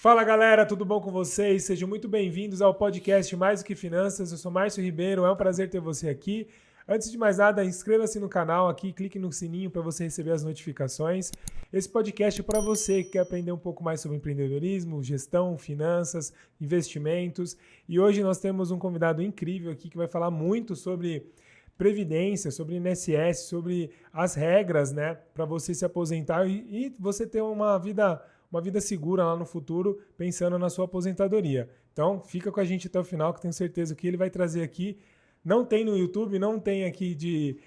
Fala galera, tudo bom com vocês? Sejam muito bem-vindos ao podcast Mais do que Finanças. Eu sou Márcio Ribeiro, é um prazer ter você aqui. Antes de mais nada, inscreva-se no canal aqui, clique no sininho para você receber as notificações. Esse podcast é para você que quer aprender um pouco mais sobre empreendedorismo, gestão, finanças, investimentos. E hoje nós temos um convidado incrível aqui que vai falar muito sobre previdência, sobre INSS, sobre as regras, né, para você se aposentar e você ter uma vida segura lá no futuro, pensando na sua aposentadoria. Então, fica com a gente até o final, que tenho certeza que ele vai trazer aqui. Não tem no YouTube, não tem aqui de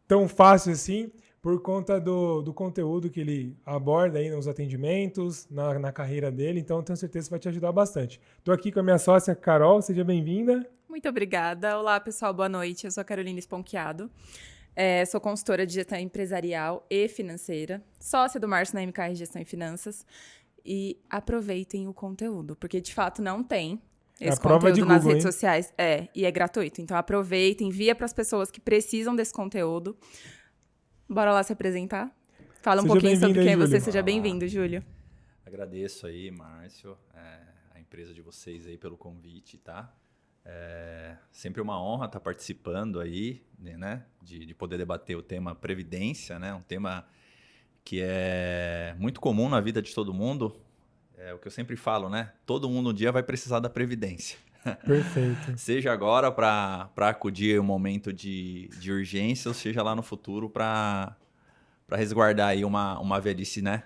tão fácil assim, por conta do conteúdo que ele aborda aí nos atendimentos, na carreira dele. Então, tenho certeza que vai te ajudar bastante. Estou aqui com a minha sócia, Carol. Seja bem-vinda. Muito obrigada. Olá, pessoal. Boa noite. Eu sou a Carolina Sponchiado. Sou consultora de gestão empresarial e financeira, sócia do Márcio na MKR Gestão e Finanças. E aproveitem o conteúdo, porque de fato não tem esse conteúdo nas redes sociais. E é gratuito. Então aproveitem, envia para as pessoas que precisam desse conteúdo. Bora lá se apresentar? Fala um pouquinho sobre quem é você. Seja bem-vindo, Júlio. Agradeço aí, Márcio, a empresa de vocês aí pelo convite, tá? Sempre uma honra estar participando aí, né, de poder debater o tema Previdência, né, um tema que é muito comum na vida de todo mundo. É o que eu sempre falo, né? Todo mundo um dia vai precisar da Previdência. Perfeito. Seja agora para acudir um momento de urgência, ou seja lá no futuro para resguardar aí uma velhice, né?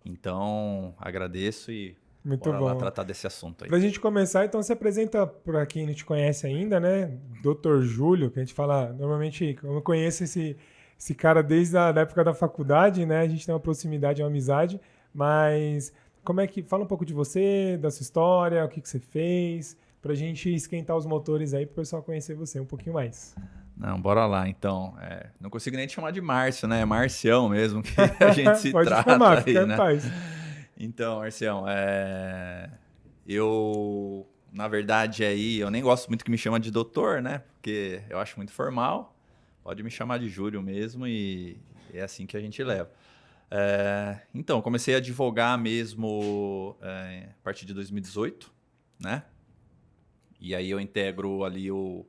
Então, agradeço e muito bora bom lá tratar desse assunto aí. Pra gente começar, então se apresenta para quem não te conhece ainda, né? Dr. Júlio, que a gente fala, normalmente eu conheço esse cara desde a época da faculdade, né? A gente tem uma proximidade, uma amizade, mas como é que... Fala um pouco de você, da sua história, o que você fez, pra gente esquentar os motores aí pro pessoal conhecer você um pouquinho mais. Não, bora lá, então. Não consigo nem te chamar de Márcio, né? É Marcião mesmo que a gente se Pode trata chamar, aí, fica né? em paz. Então, Marcião, eu, na verdade, aí, eu nem gosto muito que me chama de doutor, né? Porque eu acho muito formal. Pode me chamar de Júlio mesmo e é assim que a gente leva. Então, comecei a advogar mesmo a partir de 2018, né? E aí eu integro ali o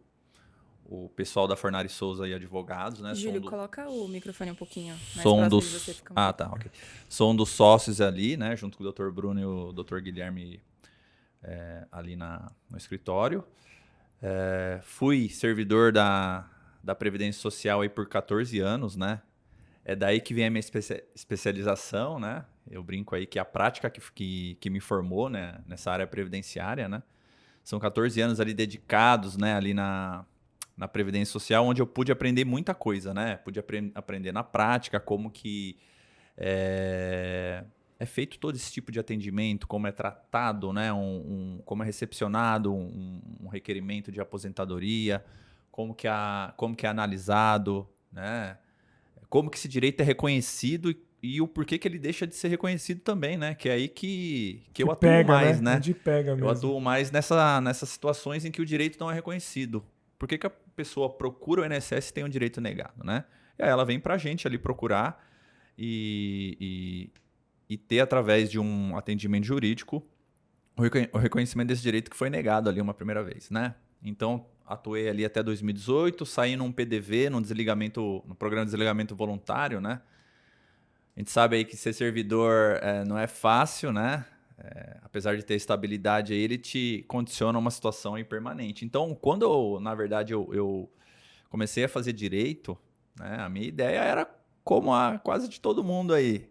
pessoal da Fornari Souza e advogados, né? Júlio, coloca o microfone um pouquinho mais próximo de você. Fica um tá, ok. Sou um dos sócios ali, né? Junto com o Dr. Bruno e o Dr. Guilherme ali no escritório. Fui servidor da Previdência Social aí por 14 anos, né? É daí que vem a minha especialização, né? Eu brinco aí que a prática que me formou, né? Nessa área previdenciária, né? São 14 anos ali dedicados, né? Ali na Previdência Social, onde eu pude aprender muita coisa, né? Pude aprender na prática como que é feito todo esse tipo de atendimento, como é tratado, né? Como é recepcionado um requerimento de aposentadoria, como que é analisado, né? Como que esse direito é reconhecido e o porquê que ele deixa de ser reconhecido também, né? Que é aí que eu atuo pega, mais, né? Onde pega mesmo. Eu atuo mais nessas situações em que o direito não é reconhecido. Por que a pessoa procura o INSS e tem um direito negado, né? E aí ela vem pra gente ali procurar e ter, através de um atendimento jurídico, o reconhecimento desse direito que foi negado ali uma primeira vez, né? Então, atuei ali até 2018, saí num PDV, no programa de desligamento voluntário, né? A gente sabe aí que ser servidor não é fácil, né? Apesar de ter estabilidade aí, ele te condiciona a uma situação impermanente. Então, quando na verdade, eu comecei a fazer direito, né? A minha ideia era, como a quase de todo mundo aí,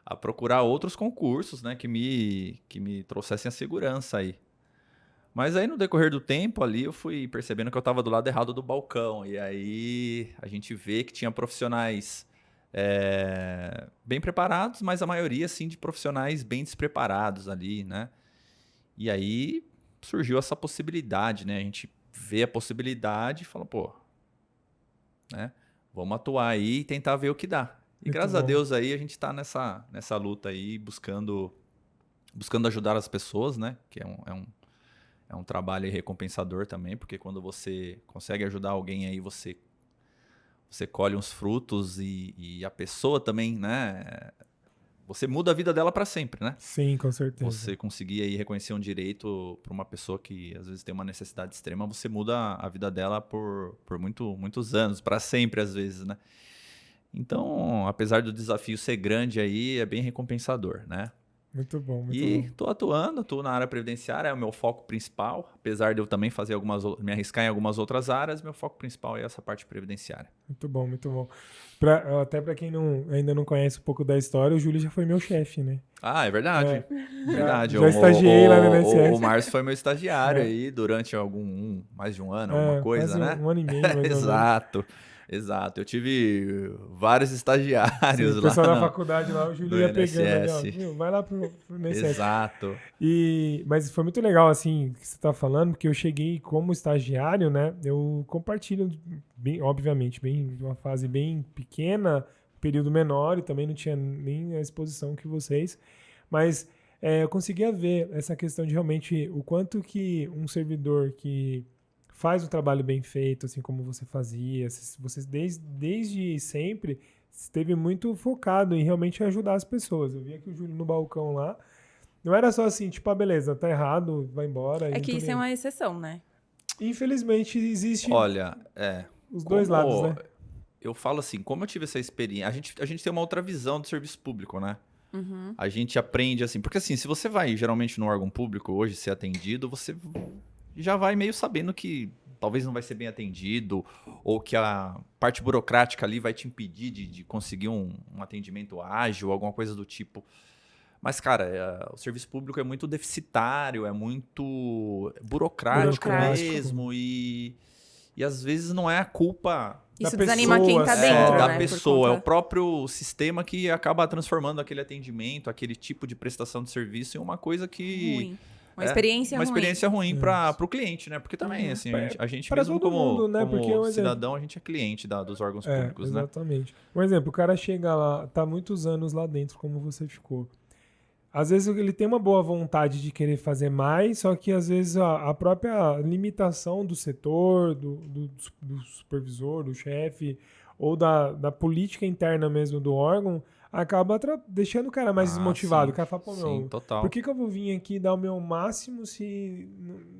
a procurar outros concursos, né? Que me trouxessem a segurança aí. Mas aí, no decorrer do tempo ali, eu fui percebendo que eu estava do lado errado do balcão. E aí, a gente vê que tinha profissionais bem preparados, mas a maioria, sim, de profissionais bem despreparados ali, né? E aí, surgiu essa possibilidade, né? A gente vê a possibilidade e fala, pô, né? Vamos atuar aí e tentar ver o que dá. E graças a Deus aí, a gente está nessa luta aí, buscando ajudar as pessoas, né? Que é um trabalho recompensador também, porque quando você consegue ajudar alguém aí, você colhe uns frutos e a pessoa também, né? você muda a vida dela para sempre, né? Sim, com certeza. Você conseguir aí reconhecer um direito para uma pessoa que às vezes tem uma necessidade extrema, você muda a vida dela por muitos anos, para sempre às vezes, né? Então, apesar do desafio ser grande aí, é bem recompensador, né? Muito bom, muito E bom. tô atuando, tô na área previdenciária, é o meu foco principal, apesar de eu também fazer me arriscar em algumas outras áreas, meu foco principal é essa parte previdenciária. Muito bom, muito bom. Até para quem ainda não conhece um pouco da história, o Júlio já foi meu chefe, né? Ah, é verdade. É. Verdade. Já estagiei lá no INSS. O Márcio foi meu estagiário É. aí durante mais de um ano, alguma coisa, quase né? um ano e meio, mais ou menos. Exato. Eu tive vários estagiários Sim, o lá pessoal da faculdade lá, o Júlio do ia pegando ali, ó. INSS. Viu? Vai lá pro INSS. Exato. Mas foi muito legal, assim, que você tá falando, porque eu cheguei como estagiário, né? Eu compartilho, obviamente, de uma fase bem pequena, período menor, e também não tinha nem a exposição que vocês, mas eu conseguia ver essa questão de realmente o quanto que um servidor que faz um trabalho bem feito, assim como você fazia, você desde sempre esteve muito focado em realmente ajudar as pessoas. Eu via que o Júlio no balcão lá, não era só assim, tipo, beleza, tá errado, vai embora. É que isso é uma exceção, né? Infelizmente, existe Olha, os dois lados, né? Eu falo assim, como eu tive essa experiência, a gente tem uma outra visão do serviço público, né? Uhum. A gente aprende assim, porque assim, se você vai geralmente no órgão público hoje ser atendido, você já vai meio sabendo que talvez não vai ser bem atendido, ou que a parte burocrática ali vai te impedir de conseguir um atendimento ágil, alguma coisa do tipo. Mas, cara, o serviço público é muito deficitário, é muito burocrático mesmo, e às vezes não é a culpa isso desanima quem tá dentro, da né? pessoa, é o próprio sistema que acaba transformando aquele atendimento, aquele tipo de prestação de serviço em uma coisa que... Ruim. Uma experiência ruim para o cliente, né? Porque também, assim, a gente mesmo todo como, mundo, né? Porque, como cidadão, a gente é cliente dos órgãos públicos, né? Exatamente. Um exemplo, o cara chega lá, tá muitos anos lá dentro, como você ficou. Às vezes ele tem uma boa vontade de querer fazer mais, só que às vezes a própria limitação do setor, do supervisor, do chefe, ou da política interna mesmo do órgão, acaba deixando o cara mais desmotivado. O cara fala, pô, meu, total. por que eu vou vir aqui dar o meu máximo se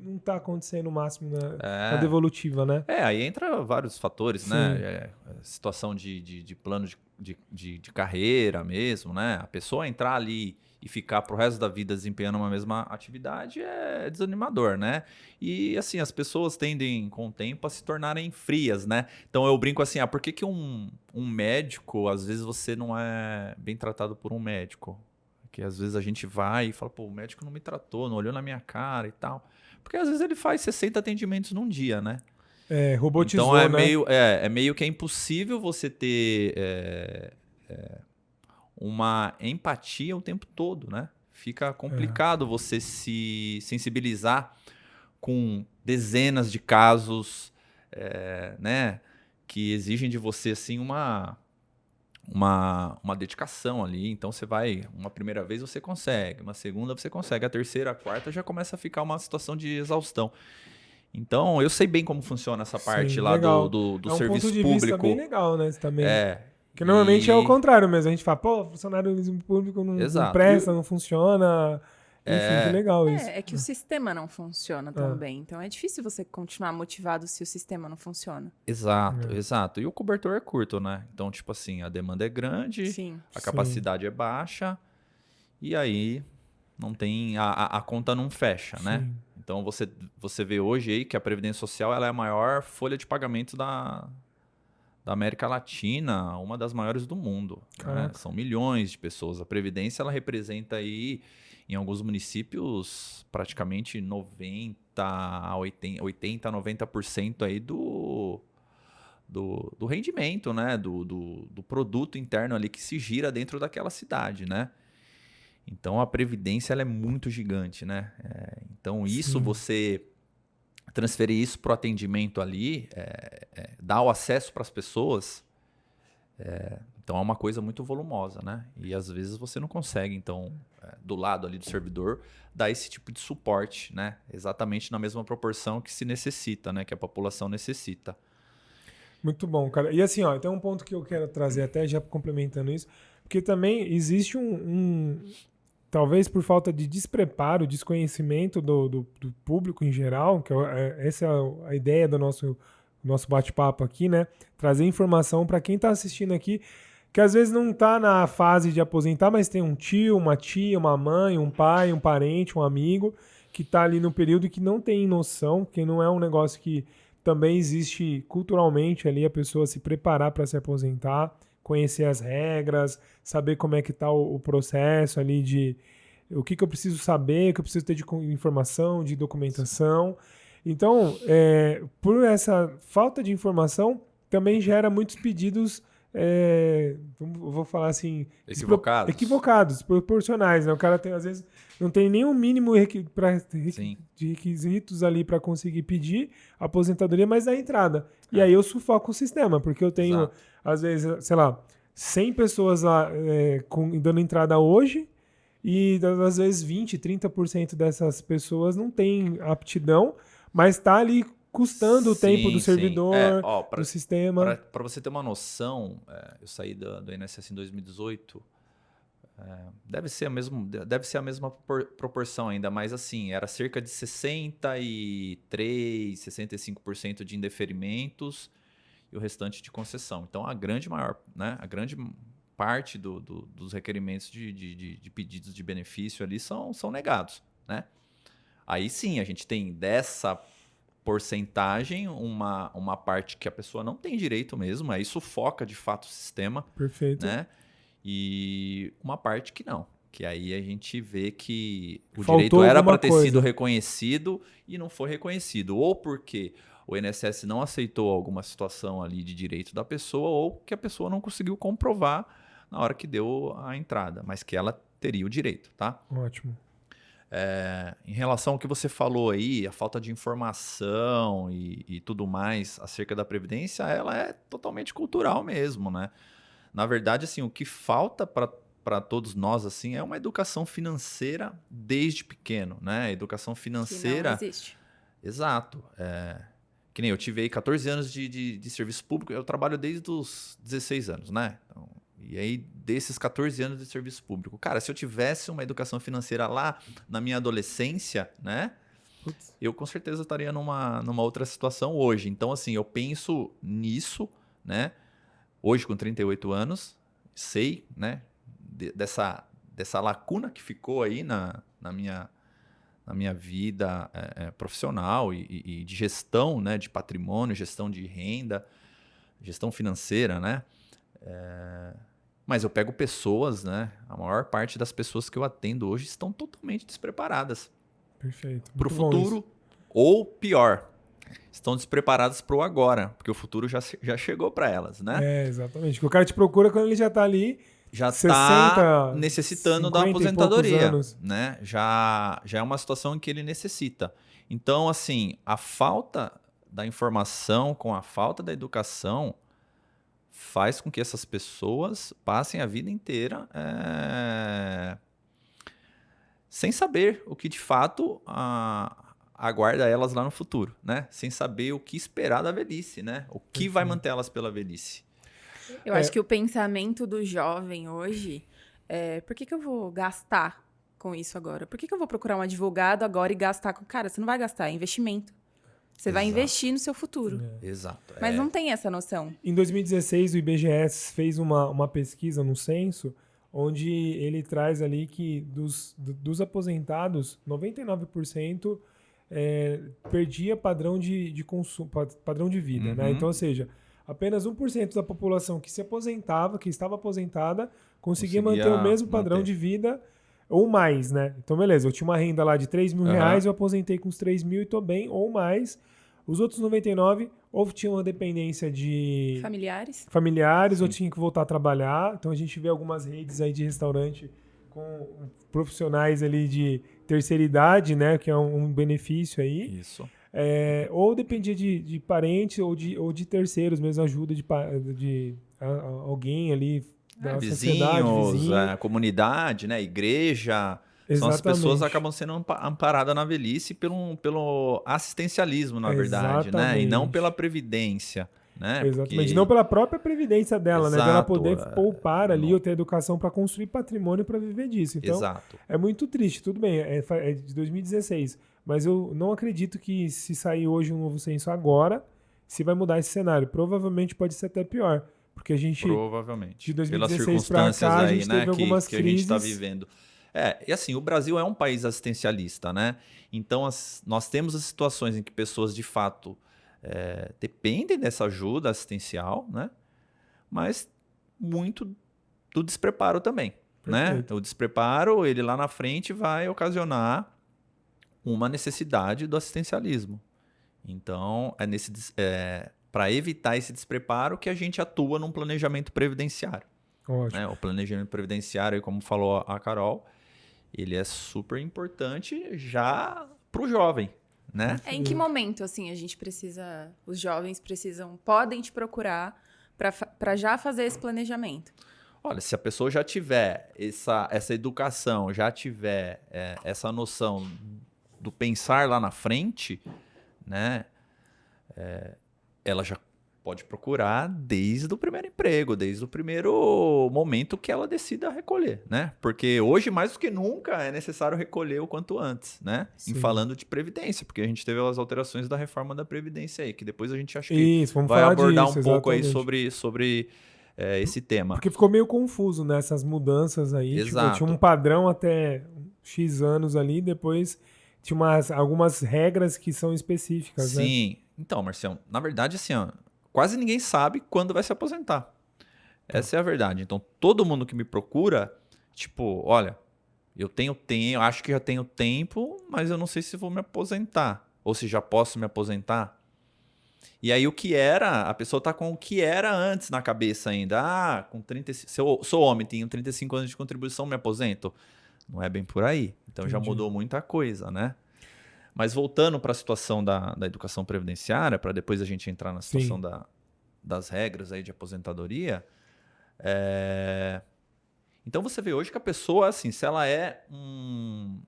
não tá acontecendo o máximo na devolutiva, né? Aí entra vários fatores, né? Situação de plano de carreira mesmo, né? A pessoa entrar ali e ficar pro resto da vida desempenhando uma mesma atividade é desanimador, né? E, assim, as pessoas tendem, com o tempo, a se tornarem frias, né? Então, eu brinco assim, por que um médico, às vezes, você não é bem tratado por um médico? Porque, às vezes, a gente vai e fala, pô, o médico não me tratou, não olhou na minha cara e tal. Porque, às vezes, ele faz 60 atendimentos num dia, né? Robotizou, então, né? é meio que é impossível você ter... uma empatia o tempo todo, né? Fica complicado você se sensibilizar com dezenas de casos, né? Que exigem de você, assim, uma dedicação ali. Então, você vai... Uma primeira vez você consegue, uma segunda você consegue, a terceira, a quarta já começa a ficar uma situação de exaustão. Então, eu sei bem como funciona essa parte lá do serviço público. É um ponto de vista bem legal, né? Também. Porque normalmente é o contrário mesmo. A gente fala, pô, funcionário público não presta, não funciona. Enfim, que legal isso. É que o sistema não funciona tão bem. Então é difícil você continuar motivado se o sistema não funciona. Exato. E o cobertor é curto, né? Então, tipo assim, a demanda é grande, a capacidade é baixa, e aí não tem... A conta não fecha, né? Então você vê hoje aí que a Previdência Social ela é a maior folha de pagamento da América Latina, uma das maiores do mundo. Né? São milhões de pessoas. A Previdência ela representa aí, em alguns municípios, praticamente 90% a 90% aí do rendimento, né? Do produto interno ali que se gira dentro daquela cidade, né? Então, a Previdência ela é muito gigante, né? Então, isso você... transferir isso para o atendimento ali, dar o acesso para as pessoas, então é uma coisa muito volumosa, né? E às vezes você não consegue, então, do lado ali do servidor, dar esse tipo de suporte, né? Exatamente na mesma proporção que se necessita, né? Que a população necessita. Muito bom, cara. E assim, ó, tem um ponto que eu quero trazer até, já complementando isso, Porque também existe talvez por falta de despreparo, desconhecimento do público em geral, que essa é a ideia do nosso bate-papo aqui, né? Trazer informação para quem está assistindo aqui, que às vezes não está na fase de aposentar, mas tem um tio, uma tia, uma mãe, um pai, um parente, um amigo, que está ali no período que não tem noção, que não é um negócio que também existe culturalmente ali, a pessoa se preparar para se aposentar, conhecer as regras, saber como é que está o processo ali de o que eu preciso saber, o que eu preciso ter de informação, de documentação. Então, por essa falta de informação, também gera muitos pedidos, vou falar assim... Equivocados, proporcionais. Né? O cara às vezes não tem nenhum mínimo de requisitos ali para conseguir pedir a aposentadoria, mas dá entrada. E aí eu sufoco o sistema, porque eu tenho, às vezes, sei lá, 100 pessoas lá dando entrada hoje, e às vezes 20%, 30% dessas pessoas não tem aptidão, mas está ali custando o tempo do servidor, do sistema. Para você ter uma noção, eu saí do INSS em 2018, deve ser a mesma proporção ainda, mas assim, era cerca de 63%, 65% de indeferimentos e o restante de concessão. Então, a grande parte dos requerimentos de pedidos de benefício ali são negados, né? Aí sim, a gente tem dessa porcentagem uma parte que a pessoa não tem direito mesmo, aí sufoca de fato o sistema. Perfeito. Né? E uma parte que não. Que aí a gente vê que o Faltou direito era para ter coisa. sido reconhecido e não foi reconhecido. Ou porque o INSS não aceitou alguma situação ali de direito da pessoa, ou que a pessoa não conseguiu comprovar na hora que deu a entrada, mas que ela teria o direito, tá? Ótimo. Em relação ao que você falou aí, a falta de informação e tudo mais acerca da Previdência, ela é totalmente cultural mesmo, né? Na verdade, assim, o que falta para todos nós assim, é uma educação financeira desde pequeno, né? Educação financeira... Que não existe. Exato. Que nem eu tive aí 14 anos de serviço público, eu trabalho desde os 16 anos, né? Então, e aí, desses 14 anos de serviço público. Cara, se eu tivesse uma educação financeira lá na minha adolescência, né? Eu com certeza estaria numa outra situação hoje. Então, assim, eu penso nisso, né? Hoje, com 38 anos, sei, né? Dessa lacuna que ficou aí na minha vida profissional e de gestão, né? De patrimônio, gestão de renda, gestão financeira, né? Mas eu pego pessoas, né? A maior parte das pessoas que eu atendo hoje estão totalmente despreparadas. Perfeito. Para o futuro, ou pior, estão despreparadas para o agora, porque o futuro já chegou para elas, né? Exatamente. Porque o cara te procura quando ele já está ali, já está necessitando da aposentadoria, né? Já é uma situação em que ele necessita. Então, assim, a falta da informação com a falta da educação faz com que essas pessoas passem a vida inteira sem saber o que de fato aguarda elas lá no futuro, né? Sem saber o que esperar da velhice, né? O que vai manter elas pela velhice. Eu acho que o pensamento do jovem hoje por que eu vou gastar com isso agora? Por que eu vou procurar um advogado agora e gastar com... Cara, você não vai gastar, é investimento. Você vai investir no seu futuro. Exato. Mas não tem essa noção. Em 2016, o IBGE fez uma pesquisa no censo, onde ele traz ali que dos aposentados, 99% perdia padrão de consumo, padrão de vida. Uhum. Né? Então, ou seja, apenas 1% da população que se aposentava, que estava aposentada, conseguia manter o mesmo padrão de vida ou mais, né? Então, beleza, eu tinha uma renda lá de 3 mil reais, eu aposentei com os 3 mil e tô bem, ou mais. Os outros 99, ou tinham uma dependência de... Familiares, ou tinham que voltar a trabalhar. Então, a gente vê algumas redes aí de restaurante com profissionais ali de terceira idade, né? Que é um benefício aí. Isso. Ou dependia de parentes ou de terceiros, mesmo ajuda de alguém ali da sociedade, vizinho. Comunidade, né? Igreja. São as pessoas que acabam sendo amparadas na velhice pelo assistencialismo, na verdade, né? E não pela previdência. né? Exatamente. Porque... Não pela própria previdência dela, né? Dela Exato, poder poupar ali não. ou ter educação para construir patrimônio para viver disso. Então, Exato. é muito triste. Tudo bem, é de 2016. Mas eu não acredito que se sair hoje um novo censo agora, se vai mudar esse cenário. Provavelmente pode ser até pior. Porque a gente, Provavelmente. de 2016 Pelas para circunstâncias cá, a aí, gente né, teve algumas que a gente está crises. vivendo. E assim, o Brasil é um país assistencialista, né? Então, nós temos as situações em que pessoas, de fato, dependem dessa ajuda assistencial, né? Mas muito do despreparo também, né? O despreparo, ele lá na frente vai ocasionar uma necessidade do assistencialismo. Então, para evitar esse despreparo que a gente atua num planejamento previdenciário. Né? O planejamento previdenciário, como falou a Carol, ele é super importante já para o jovem, né? Em que momento, assim, os jovens podem te procurar para já fazer esse planejamento? Olha, se a pessoa já tiver essa educação, já tiver essa noção do pensar lá na frente, né? Ela já pode procurar desde o primeiro emprego, desde o primeiro momento que ela decida recolher, né? Porque hoje, mais do que nunca, é necessário recolher o quanto antes, né? Em falando de previdência, porque a gente teve as alterações da reforma da Previdência aí, que depois a gente acha que vai abordar um pouco aí sobre esse tema. Porque ficou meio confuso nessas mudanças aí. Exato. Tipo, tinha um padrão até X anos ali, depois tinha algumas regras que são específicas, né? Sim. Então, Marcião, na verdade, assim, ó, quase ninguém sabe quando vai se aposentar. Essa é a verdade. Então, todo mundo que me procura, tipo, olha, eu acho que já tenho tempo, mas eu não sei se vou me aposentar. Ou se já posso me aposentar. E aí, a pessoa tá com o que era antes na cabeça ainda. Com 35, se eu sou homem, tenho 35 anos de contribuição, me aposento. Não é bem por aí. Então, já mudou muita coisa, né? Mas voltando para a situação da educação previdenciária, para depois a gente entrar na situação das regras aí de aposentadoria, então você vê hoje que a pessoa, assim, se ela é um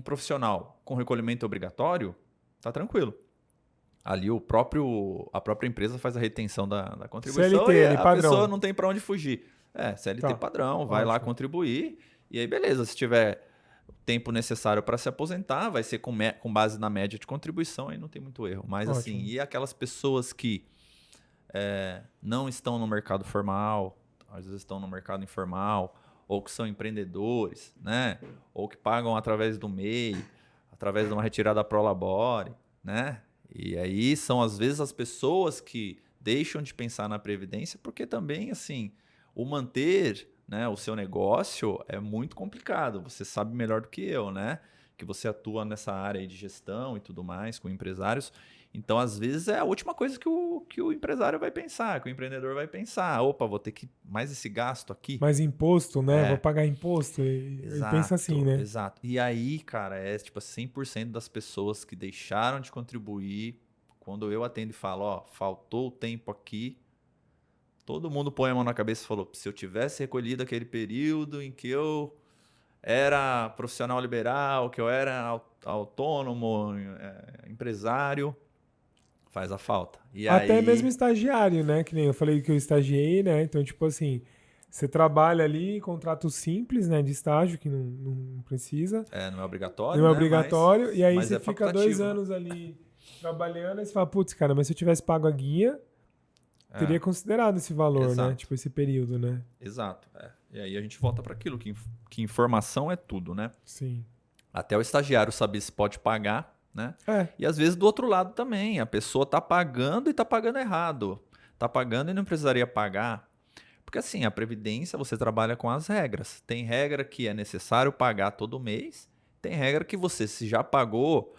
profissional com recolhimento obrigatório, tá tranquilo. Ali a própria empresa faz a retenção da contribuição CLT, e a padrão. pessoa não tem para onde fugir. CLT padrão, vai lá contribuir e aí beleza, se tiver tempo necessário para se aposentar, vai ser com base na média de contribuição, aí não tem muito erro. Mas assim, e aquelas pessoas que não estão no mercado formal, às vezes estão no mercado informal, ou que são empreendedores, né? Ou que pagam através do MEI, através de uma retirada Prolabore, né? E aí são às vezes as pessoas que deixam de pensar na previdência, porque também, assim, o manter, né, o seu negócio é muito complicado. Você sabe melhor do que eu, né? Que você atua nessa área aí de gestão e tudo mais, com empresários. Então, às vezes, é a última coisa que o empresário vai pensar, que o empreendedor vai pensar. Opa, vou ter que mais esse gasto aqui. Mais imposto, né? Vou pagar imposto. Exato, e pensa assim, né? Exato. E aí, cara, tipo 100% das pessoas que deixaram de contribuir, quando eu atendo e falo, ó, faltou o tempo aqui, todo mundo põe a mão na cabeça e falou, se eu tivesse recolhido aquele período em que eu era profissional liberal, que eu era autônomo, empresário, faz a falta. E até aí... mesmo estagiário, né? Que nem eu falei que eu estagiei, né? Então, tipo assim, você trabalha ali, contrato simples, né? De estágio, que não precisa. Não é obrigatório, Não é né? obrigatório. E aí mas você fica 2 anos ali trabalhando, e você fala, putz, cara, mas se eu tivesse pago a guia, teria considerado esse valor, Exato. né? Tipo, esse período, né? Exato. E aí a gente volta para aquilo, que informação é tudo, né? Sim. Até o estagiário saber se pode pagar, né? E às vezes do outro lado também, a pessoa tá pagando e tá pagando errado. Tá pagando e não precisaria pagar. Porque assim, a Previdência você trabalha com as regras. Tem regra que é necessário pagar todo mês, tem regra que você, se já pagou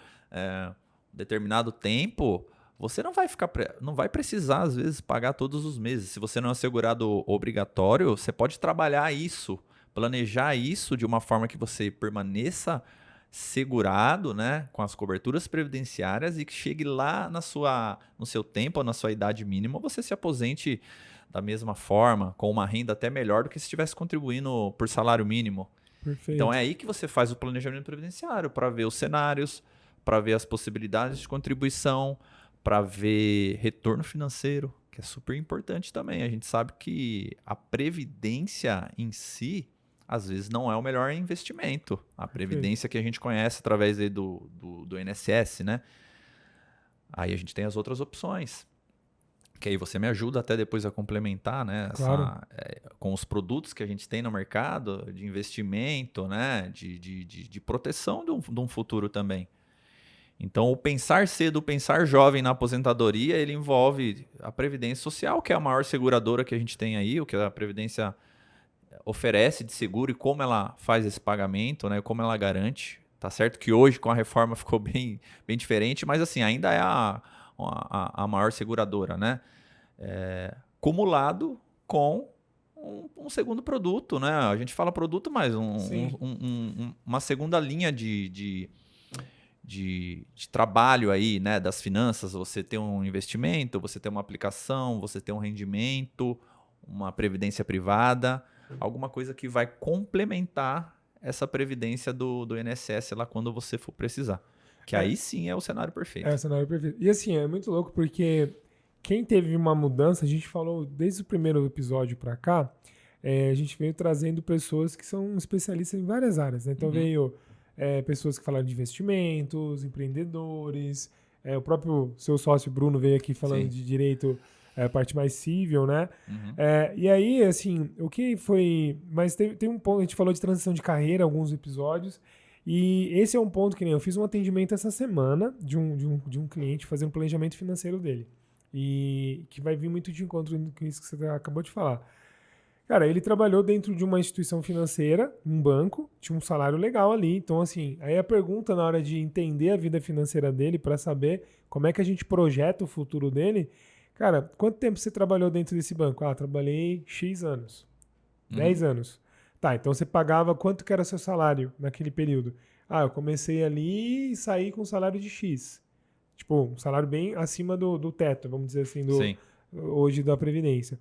determinado tempo, você não vai precisar, às vezes, pagar todos os meses. Se você não é segurado obrigatório, você pode trabalhar isso, planejar isso de uma forma que você permaneça segurado, né, com as coberturas previdenciárias e que chegue lá no seu tempo, ou na sua idade mínima, você se aposente da mesma forma, com uma renda até melhor do que se estivesse contribuindo por salário mínimo. Perfeito. Então é aí que você faz o planejamento previdenciário, para ver os cenários, para ver as possibilidades de contribuição, para ver retorno financeiro, que é super importante também. A gente sabe que a previdência em si, às vezes, não é o melhor investimento. A previdência que a gente conhece através aí do INSS, né? Aí a gente tem as outras opções. Que aí você me ajuda até depois a complementar, né? Claro. Com os produtos que a gente tem no mercado, de investimento, né? De proteção de um futuro também. Então, o pensar cedo, o pensar jovem na aposentadoria, ele envolve a Previdência Social, que é a maior seguradora que a gente tem aí, o que a Previdência oferece de seguro e como ela faz esse pagamento, né? Como ela garante. Tá certo que hoje, com a reforma, ficou bem diferente, mas assim, ainda é a maior seguradora, né? Cumulado com um segundo produto, né? A gente fala produto, mas uma segunda linha de trabalho aí, né? Das finanças. Você tem um investimento, você tem uma aplicação, você tem um rendimento, uma previdência privada, alguma coisa que vai complementar essa previdência do INSS lá quando você for precisar. Que aí sim é o cenário perfeito. É o cenário perfeito. E assim, é muito louco porque quem teve uma mudança, a gente falou desde o primeiro episódio para cá, a gente veio trazendo pessoas que são especialistas em várias áreas, né? Então veio pessoas que falaram de investimentos, empreendedores, o próprio seu sócio Bruno veio aqui falando de direito, a parte mais civil, né? E aí, assim, o que foi... Mas tem um ponto, a gente falou de transição de carreira, alguns episódios, e esse é um ponto que nem eu fiz um atendimento essa semana de um cliente fazendo um planejamento financeiro dele. E que vai vir muito de encontro com isso que você acabou de falar. Cara, ele trabalhou dentro de uma instituição financeira, um banco, tinha um salário legal ali. Então, assim, aí a pergunta na hora de entender a vida financeira dele, para saber como é que a gente projeta o futuro dele, cara, quanto tempo você trabalhou dentro desse banco? Ah, trabalhei X anos, 10 anos. Tá, então você pagava quanto que era seu salário naquele período? Ah, eu comecei ali e saí com um salário de X. Tipo, um salário bem acima do teto, vamos dizer assim, hoje da Previdência.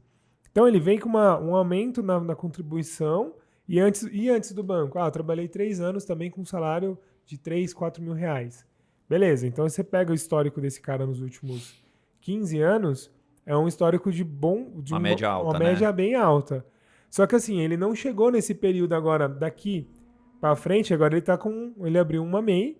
Então ele vem com um aumento na contribuição e antes do banco. Ah, eu trabalhei 3 anos também com um salário de 3, 4 mil reais. Beleza, então você pega o histórico desse cara nos últimos 15 anos, é um histórico de uma média alta, uma média bem alta. Só que assim, ele não chegou nesse período agora, daqui pra frente, agora ele abriu uma MEI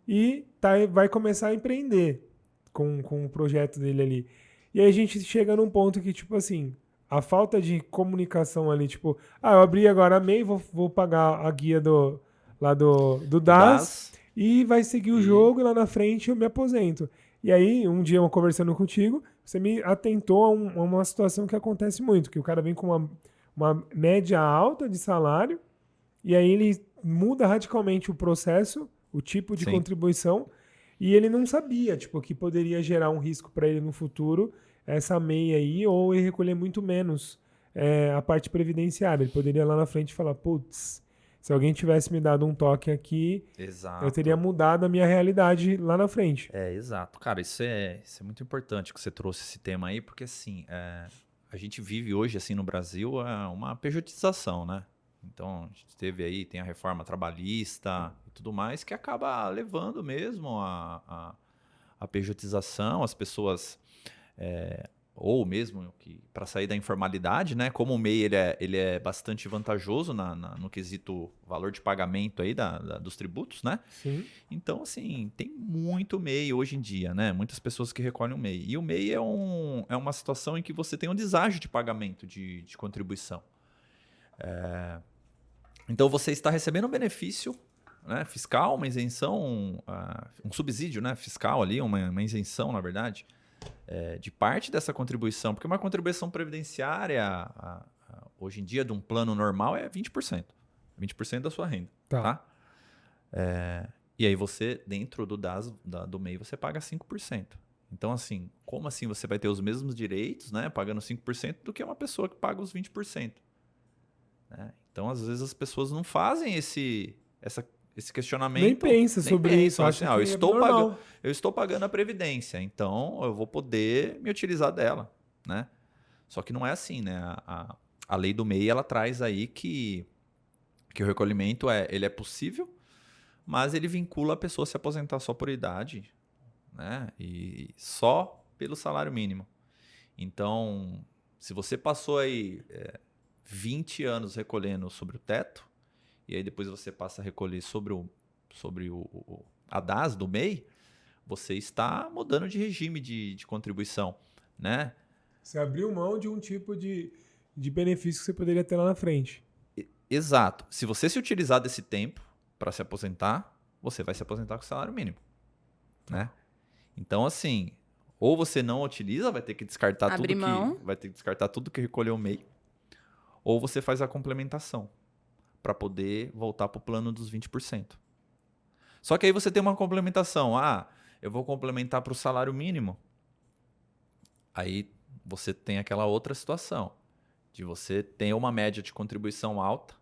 e vai começar a empreender com o projeto dele ali. E aí a gente chega num ponto que, tipo assim, a falta de comunicação ali, tipo, eu abri agora a MEI, vou pagar a guia do DAS e vai seguir o jogo e lá na frente eu me aposento. E aí, um dia eu conversando contigo, você me atentou a uma situação que acontece muito, que o cara vem com uma média alta de salário, e aí ele muda radicalmente o processo, o tipo de contribuição, e ele não sabia, tipo, que poderia gerar um risco para ele no futuro, essa MEI aí, ou ele recolher muito menos a parte previdenciária. Ele poderia lá na frente falar, putz, se alguém tivesse me dado um toque aqui, eu teria mudado a minha realidade lá na frente. Exato. Cara, isso é muito importante que você trouxe esse tema aí, porque assim, a gente vive hoje, assim, no Brasil, uma pejotização, né? Então, a gente tem a reforma trabalhista e tudo mais, que acaba levando mesmo a pejotização, as pessoas, ou mesmo para sair da informalidade, né? Como o MEI ele é bastante vantajoso no quesito valor de pagamento aí dos tributos, né? Sim. Então, assim, tem muito MEI hoje em dia, né? Muitas pessoas que recolhem o MEI. E o MEI é uma situação em que você tem um deságio de pagamento de contribuição. Então, você está recebendo um benefício, né, fiscal, uma isenção, um subsídio, né, fiscal ali, uma isenção, na verdade, de parte dessa contribuição. Porque uma contribuição previdenciária, hoje em dia, de um plano normal, é 20%. 20% da sua renda. Tá? E aí você, dentro do MEI, você paga 5%. Então, assim, como assim você vai ter os mesmos direitos, né, pagando 5% do que uma pessoa que paga os 20%? Né? Então, às vezes, as pessoas não fazem esse questionamento. Nem pensa sobre isso. Assim, eu estou pagando a Previdência, então eu vou poder me utilizar dela. Né? Só que não é assim, né? A lei do MEI, ela traz aí que o recolhimento ele é possível, mas ele vincula a pessoa a se aposentar só por idade, né? E só pelo salário mínimo. Então, se você passou aí 20 anos recolhendo sobre o teto, e aí depois você passa a recolher sobre a DAS do MEI, você está mudando de regime de contribuição, né? Você abriu mão de um tipo de benefício que você poderia ter lá na frente. Exato. Se você se utilizar desse tempo para se aposentar, você vai se aposentar com salário mínimo, né? Então, assim, ou você não utiliza, vai ter que descartar tudo que recolheu o MEI, ou você faz a complementação para poder voltar para o plano dos 20%. Só que aí você tem uma complementação. Eu vou complementar para o salário mínimo. Aí você tem aquela outra situação de você ter uma média de contribuição alta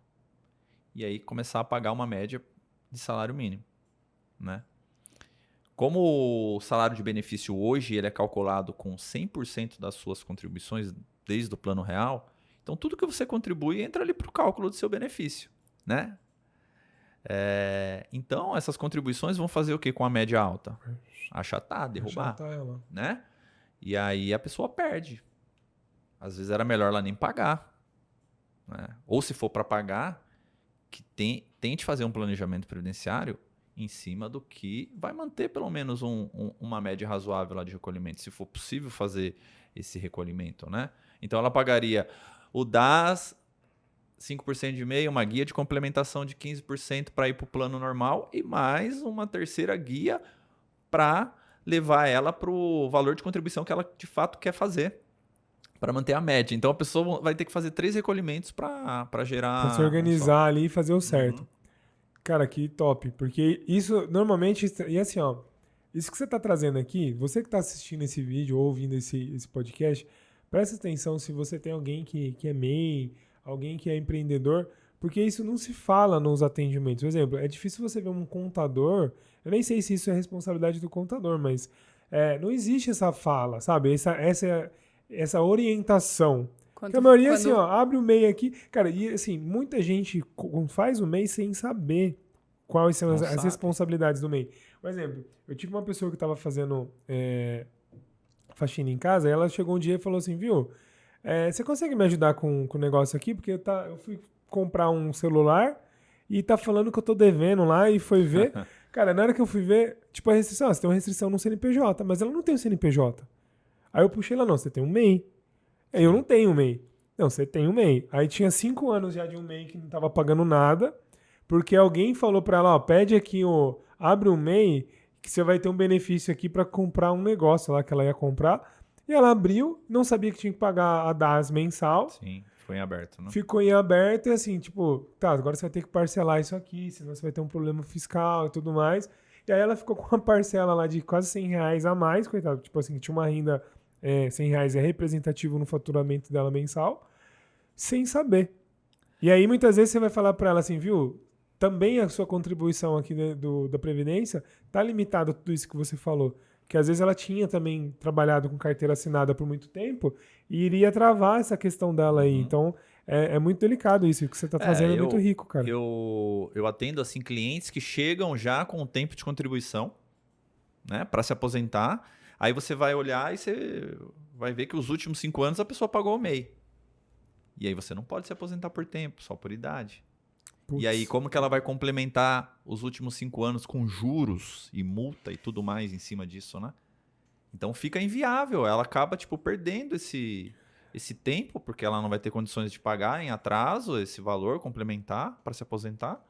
e aí começar a pagar uma média de salário mínimo, né? Como o salário de benefício hoje ele é calculado com 100% das suas contribuições desde o plano real, então tudo que você contribui entra ali para o cálculo do seu benefício, né? Então essas contribuições vão fazer o que com a média alta? Achatar, derrubar, Achatar ela. né? E aí a pessoa perde. Às vezes era melhor ela nem pagar, né? Ou se for para pagar, que tente fazer um planejamento previdenciário em cima do que vai manter pelo menos uma média razoável lá de recolhimento, se for possível fazer esse recolhimento, né? Então ela pagaria o DAS 5% de MEI, uma guia de complementação de 15% para ir para o plano normal e mais uma terceira guia para levar ela para o valor de contribuição que ela de fato quer fazer para manter a média. Então a pessoa vai ter que fazer 3 recolhimentos para gerar... Pra se organizar ali e fazer o certo. Uhum. Cara, que top. Porque isso, normalmente... E assim, ó... Isso que você tá trazendo aqui, você que tá assistindo esse vídeo ou ouvindo esse podcast, presta atenção se você tem alguém que é MEI, alguém que é empreendedor, porque isso não se fala nos atendimentos. Por exemplo, é difícil você ver um contador... Eu nem sei se isso é responsabilidade do contador, mas não existe essa fala, sabe? Essa orientação. Porque a maioria, assim, ó, abre o MEI aqui. Cara, e assim, muita gente faz o MEI sem saber quais são as responsabilidades do MEI. Por exemplo, eu tive uma pessoa que estava fazendo faxina em casa, e ela chegou um dia e falou assim, viu, você consegue me ajudar com o negócio aqui? Porque eu fui comprar um celular e tá falando que eu tô devendo lá e foi ver. Cara, na hora que eu fui ver, tipo, a restrição, você tem uma restrição no CNPJ, mas ela não tem o CNPJ. Aí eu puxei lá, não, você tem um MEI. Aí eu não tenho um MEI. Não, você tem um MEI. Aí tinha 5 anos já de um MEI que não tava pagando nada, porque alguém falou pra ela, ó, pede aqui, abre um MEI, que você vai ter um benefício aqui pra comprar um negócio lá que ela ia comprar. E ela abriu, não sabia que tinha que pagar a DAS mensal. Sim, ficou em aberto, né? Ficou em aberto e assim, tipo, tá, agora você vai ter que parcelar isso aqui, senão você vai ter um problema fiscal e tudo mais. E aí ela ficou com uma parcela lá de quase R$100 a mais, coitado. Tipo assim, tinha uma renda, R$100 é representativo no faturamento dela mensal, sem saber. E aí muitas vezes você vai falar pra ela assim, viu, também a sua contribuição aqui da Previdência tá limitada a tudo isso que você falou. Que às vezes ela tinha também trabalhado com carteira assinada por muito tempo e iria travar essa questão dela aí. Então, é muito delicado isso. O que você está trazendo é muito rico, cara. Eu atendo assim clientes que chegam já com o tempo de contribuição, né, para se aposentar. Aí você vai olhar e você vai ver que os últimos 5 anos a pessoa pagou o MEI. E aí você não pode se aposentar por tempo, só por idade. Putz. E aí, como que ela vai complementar os últimos 5 anos com juros e multa e tudo mais em cima disso, né? Então fica inviável. Ela acaba, tipo, perdendo esse tempo, porque ela não vai ter condições de pagar em atraso esse valor complementar para se aposentar.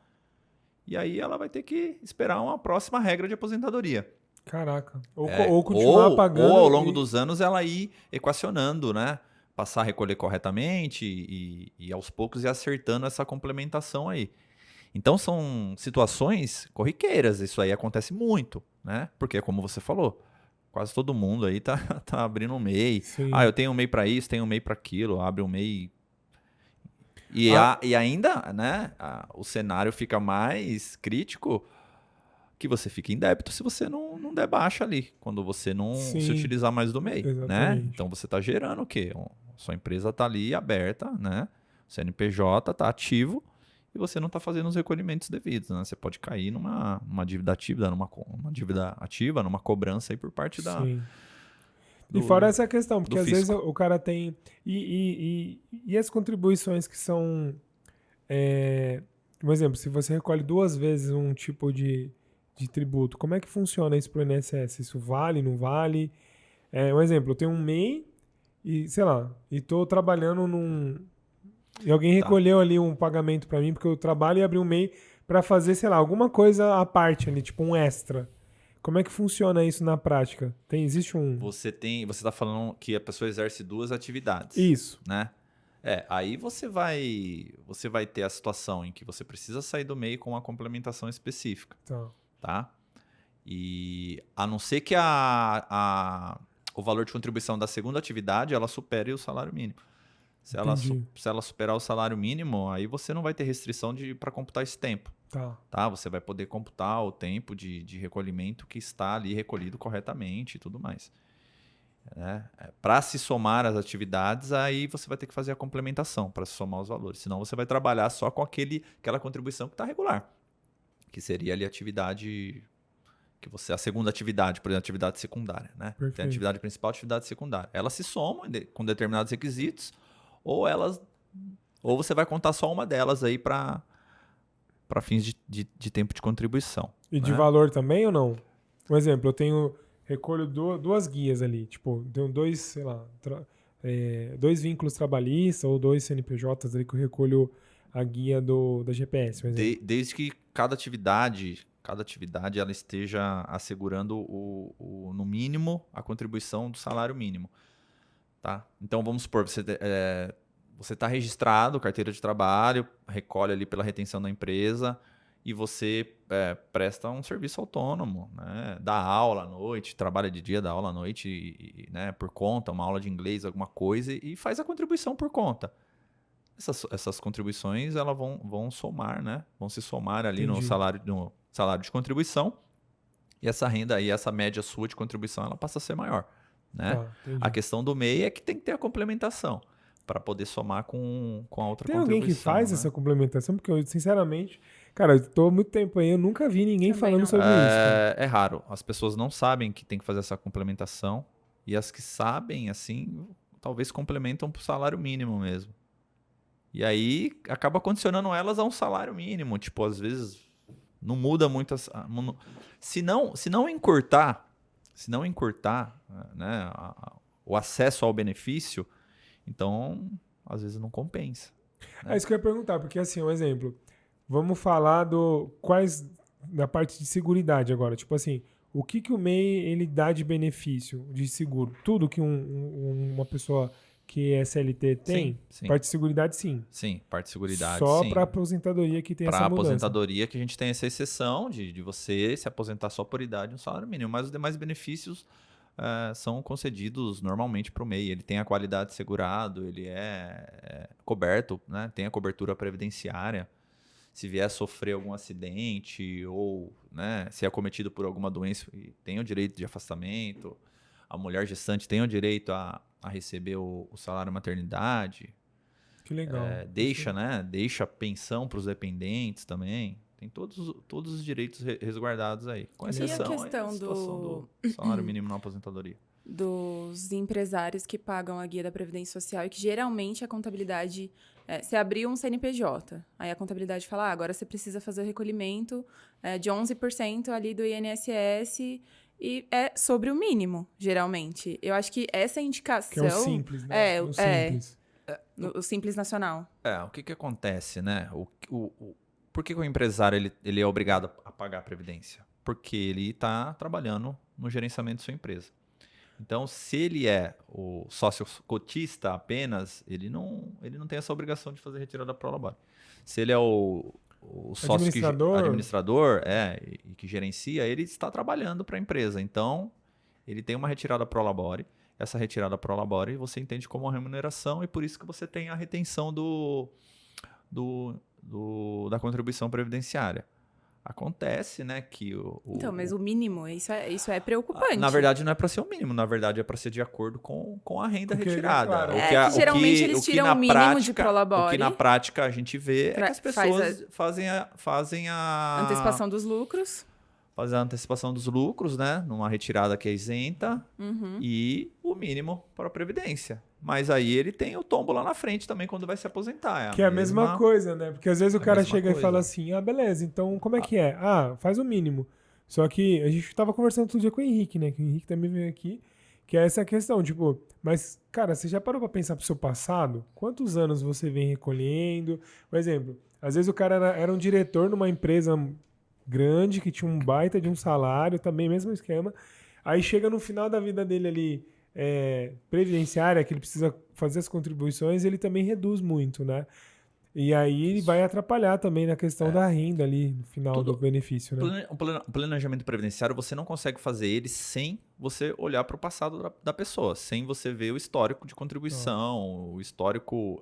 E aí ela vai ter que esperar uma próxima regra de aposentadoria. Caraca. Ou continuar pagando. Ou ao longo dos anos ela ir equacionando, né? Passar a recolher corretamente e aos poucos ir acertando essa complementação aí. Então são situações corriqueiras, isso aí acontece muito, né? Porque como você falou, quase todo mundo aí tá abrindo um MEI. Sim. Eu tenho um MEI para isso, tenho um MEI para aquilo, abre um MEI. E ainda, né, o cenário fica mais crítico que você fica em débito se você não der baixa ali, quando você não se utilizar mais do MEI, né? Então você está gerando o quê? Sua empresa está ali aberta, né? O CNPJ está ativo e você não está fazendo os recolhimentos devidos, né? Você pode cair numa dívida ativa, numa dívida ativa, numa cobrança aí por parte da... Sim. E fora essa questão, porque às fisco. vezes o cara tem... E as contribuições que são... por exemplo, se você recolhe 2 vezes um tipo de tributo, como é que funciona isso pro INSS? Isso vale, não vale? Um exemplo, eu tenho um MEI e, sei lá, e tô trabalhando e alguém recolheu ali um pagamento para mim, porque eu trabalho e abri um MEI para fazer, sei lá, alguma coisa à parte ali, tipo um extra. Como é que funciona isso na prática? Existe um... Você tá falando que a pessoa exerce 2 atividades. Isso. Né? Aí você vai ter a situação em que você precisa sair do MEI com uma complementação específica. Tá? E a não ser que o valor de contribuição da segunda atividade ela supere o salário mínimo. Se ela superar o salário mínimo, aí você não vai ter restrição para computar esse tempo. Tá? Você vai poder computar o tempo de recolhimento que está ali recolhido corretamente e tudo mais. Para se somar as atividades, aí você vai ter que fazer a complementação para se somar os valores. Senão você vai trabalhar só com aquela contribuição que está regular. Que seria ali a atividade... a segunda atividade, por exemplo, a atividade secundária. Né? Tem a atividade principal e a atividade secundária. Elas se somam com determinados requisitos ou você vai contar só uma delas aí para fins de tempo de contribuição. E de valor também ou não? Por exemplo, eu recolho 2 guias ali, tipo, tenho 2, sei lá, 2 vínculos trabalhistas ou 2 CNPJs ali que eu recolho a guia da GPS, por exemplo. Desde que cada atividade ela esteja assegurando no mínimo a contribuição do salário mínimo. Tá? Então, vamos supor, você está registrado, carteira de trabalho, recolhe ali pela retenção da empresa e você presta um serviço autônomo, né? Dá aula à noite, trabalha de dia, dá aula à noite, né? Por conta, uma aula de inglês, alguma coisa, e faz a contribuição por conta. Essas contribuições elas vão somar, né? Vão se somar ali no salário de contribuição e essa renda aí, essa média sua de contribuição, ela passa a ser maior. Né? A questão do MEI é que tem que ter a complementação para poder somar com a outra contribuição. Tem alguém que faz essa complementação? Porque eu, sinceramente, cara, eu tô há muito tempo aí, eu nunca vi ninguém falando sobre isso. Cara. É raro. As pessoas não sabem que tem que fazer essa complementação e as que sabem, assim, talvez complementam para o salário mínimo mesmo. E aí acaba condicionando elas a um salário mínimo. Tipo, às vezes não muda muito. Se não encurtar, né, o acesso ao benefício, então às vezes não compensa. Né? É isso que eu ia perguntar, porque assim, um exemplo. Vamos falar da parte de seguridade agora. Tipo assim, o que o MEI ele dá de benefício de seguro? Tudo que uma pessoa que é CLT tem? Sim. Parte de seguridade, sim. Sim, parte de seguridade, só sim. para aposentadoria que tem essa mudança. Para aposentadoria que a gente tem essa exceção de você se aposentar só por idade no salário mínimo. Mas os demais benefícios são concedidos normalmente para o MEI. Ele tem a qualidade segurado, ele é coberto, né? Tem a cobertura previdenciária. Se vier a sofrer algum acidente ou, né, se é acometido por alguma doença, tem o direito de afastamento. A mulher gestante tem o direito a receber o salário maternidade. Que legal. Deixa pensão para os dependentes também. Tem todos os direitos resguardados aí. Com exceção e a questão da situação do salário mínimo na aposentadoria. Dos empresários que pagam a guia da Previdência Social e que geralmente a contabilidade... você abriu um CNPJ, aí a contabilidade fala, agora você precisa fazer o recolhimento de 11% ali do INSS e é sobre o mínimo, geralmente. Eu acho que essa indicação... Que é o Simples, né? Simples. O Simples Nacional. O que acontece, né? Por que o empresário ele é obrigado a pagar a Previdência? Porque ele está trabalhando no gerenciamento de sua empresa. Então, se ele é o sócio cotista apenas, ele não tem essa obrigação de fazer retirada prolabore. Se ele é o sócio administrador e que gerencia, ele está trabalhando para a empresa. Então, ele tem uma retirada prolabore. Essa retirada prolabore você entende como uma remuneração e por isso que você tem a retenção da contribuição previdenciária. Acontece, né, que Então, mas o mínimo, isso é preocupante. Na verdade, não é para ser o mínimo, na verdade é para ser de acordo com a renda retirada. Claro. Geralmente eles tiram o mínimo de prolabore. O que na prática a gente vê é que as pessoas fazem a antecipação dos lucros. Fazem a antecipação dos lucros, né, numa retirada que é isenta, e o mínimo para a Previdência. Mas aí ele tem o tombo lá na frente também quando vai se aposentar. Que é a mesma coisa, né? Porque às vezes o cara chega e fala assim, beleza, então como é que é? Faz o mínimo. Só que a gente tava conversando outro dia com o Henrique, né? Que o Henrique também veio aqui, que é essa questão, tipo, mas, cara, você já parou pra pensar pro seu passado? Quantos anos você vem recolhendo? Por exemplo, às vezes o cara era um diretor numa empresa grande, que tinha um baita de um salário, também mesmo esquema. Aí chega no final da vida dele ali, previdenciária, que ele precisa fazer as contribuições, ele também reduz muito, né? E aí ele vai atrapalhar também na questão da renda ali, no final do benefício, né? O planejamento previdenciário, você não consegue fazer ele sem você olhar para o passado da pessoa, sem você ver o histórico de contribuição, o histórico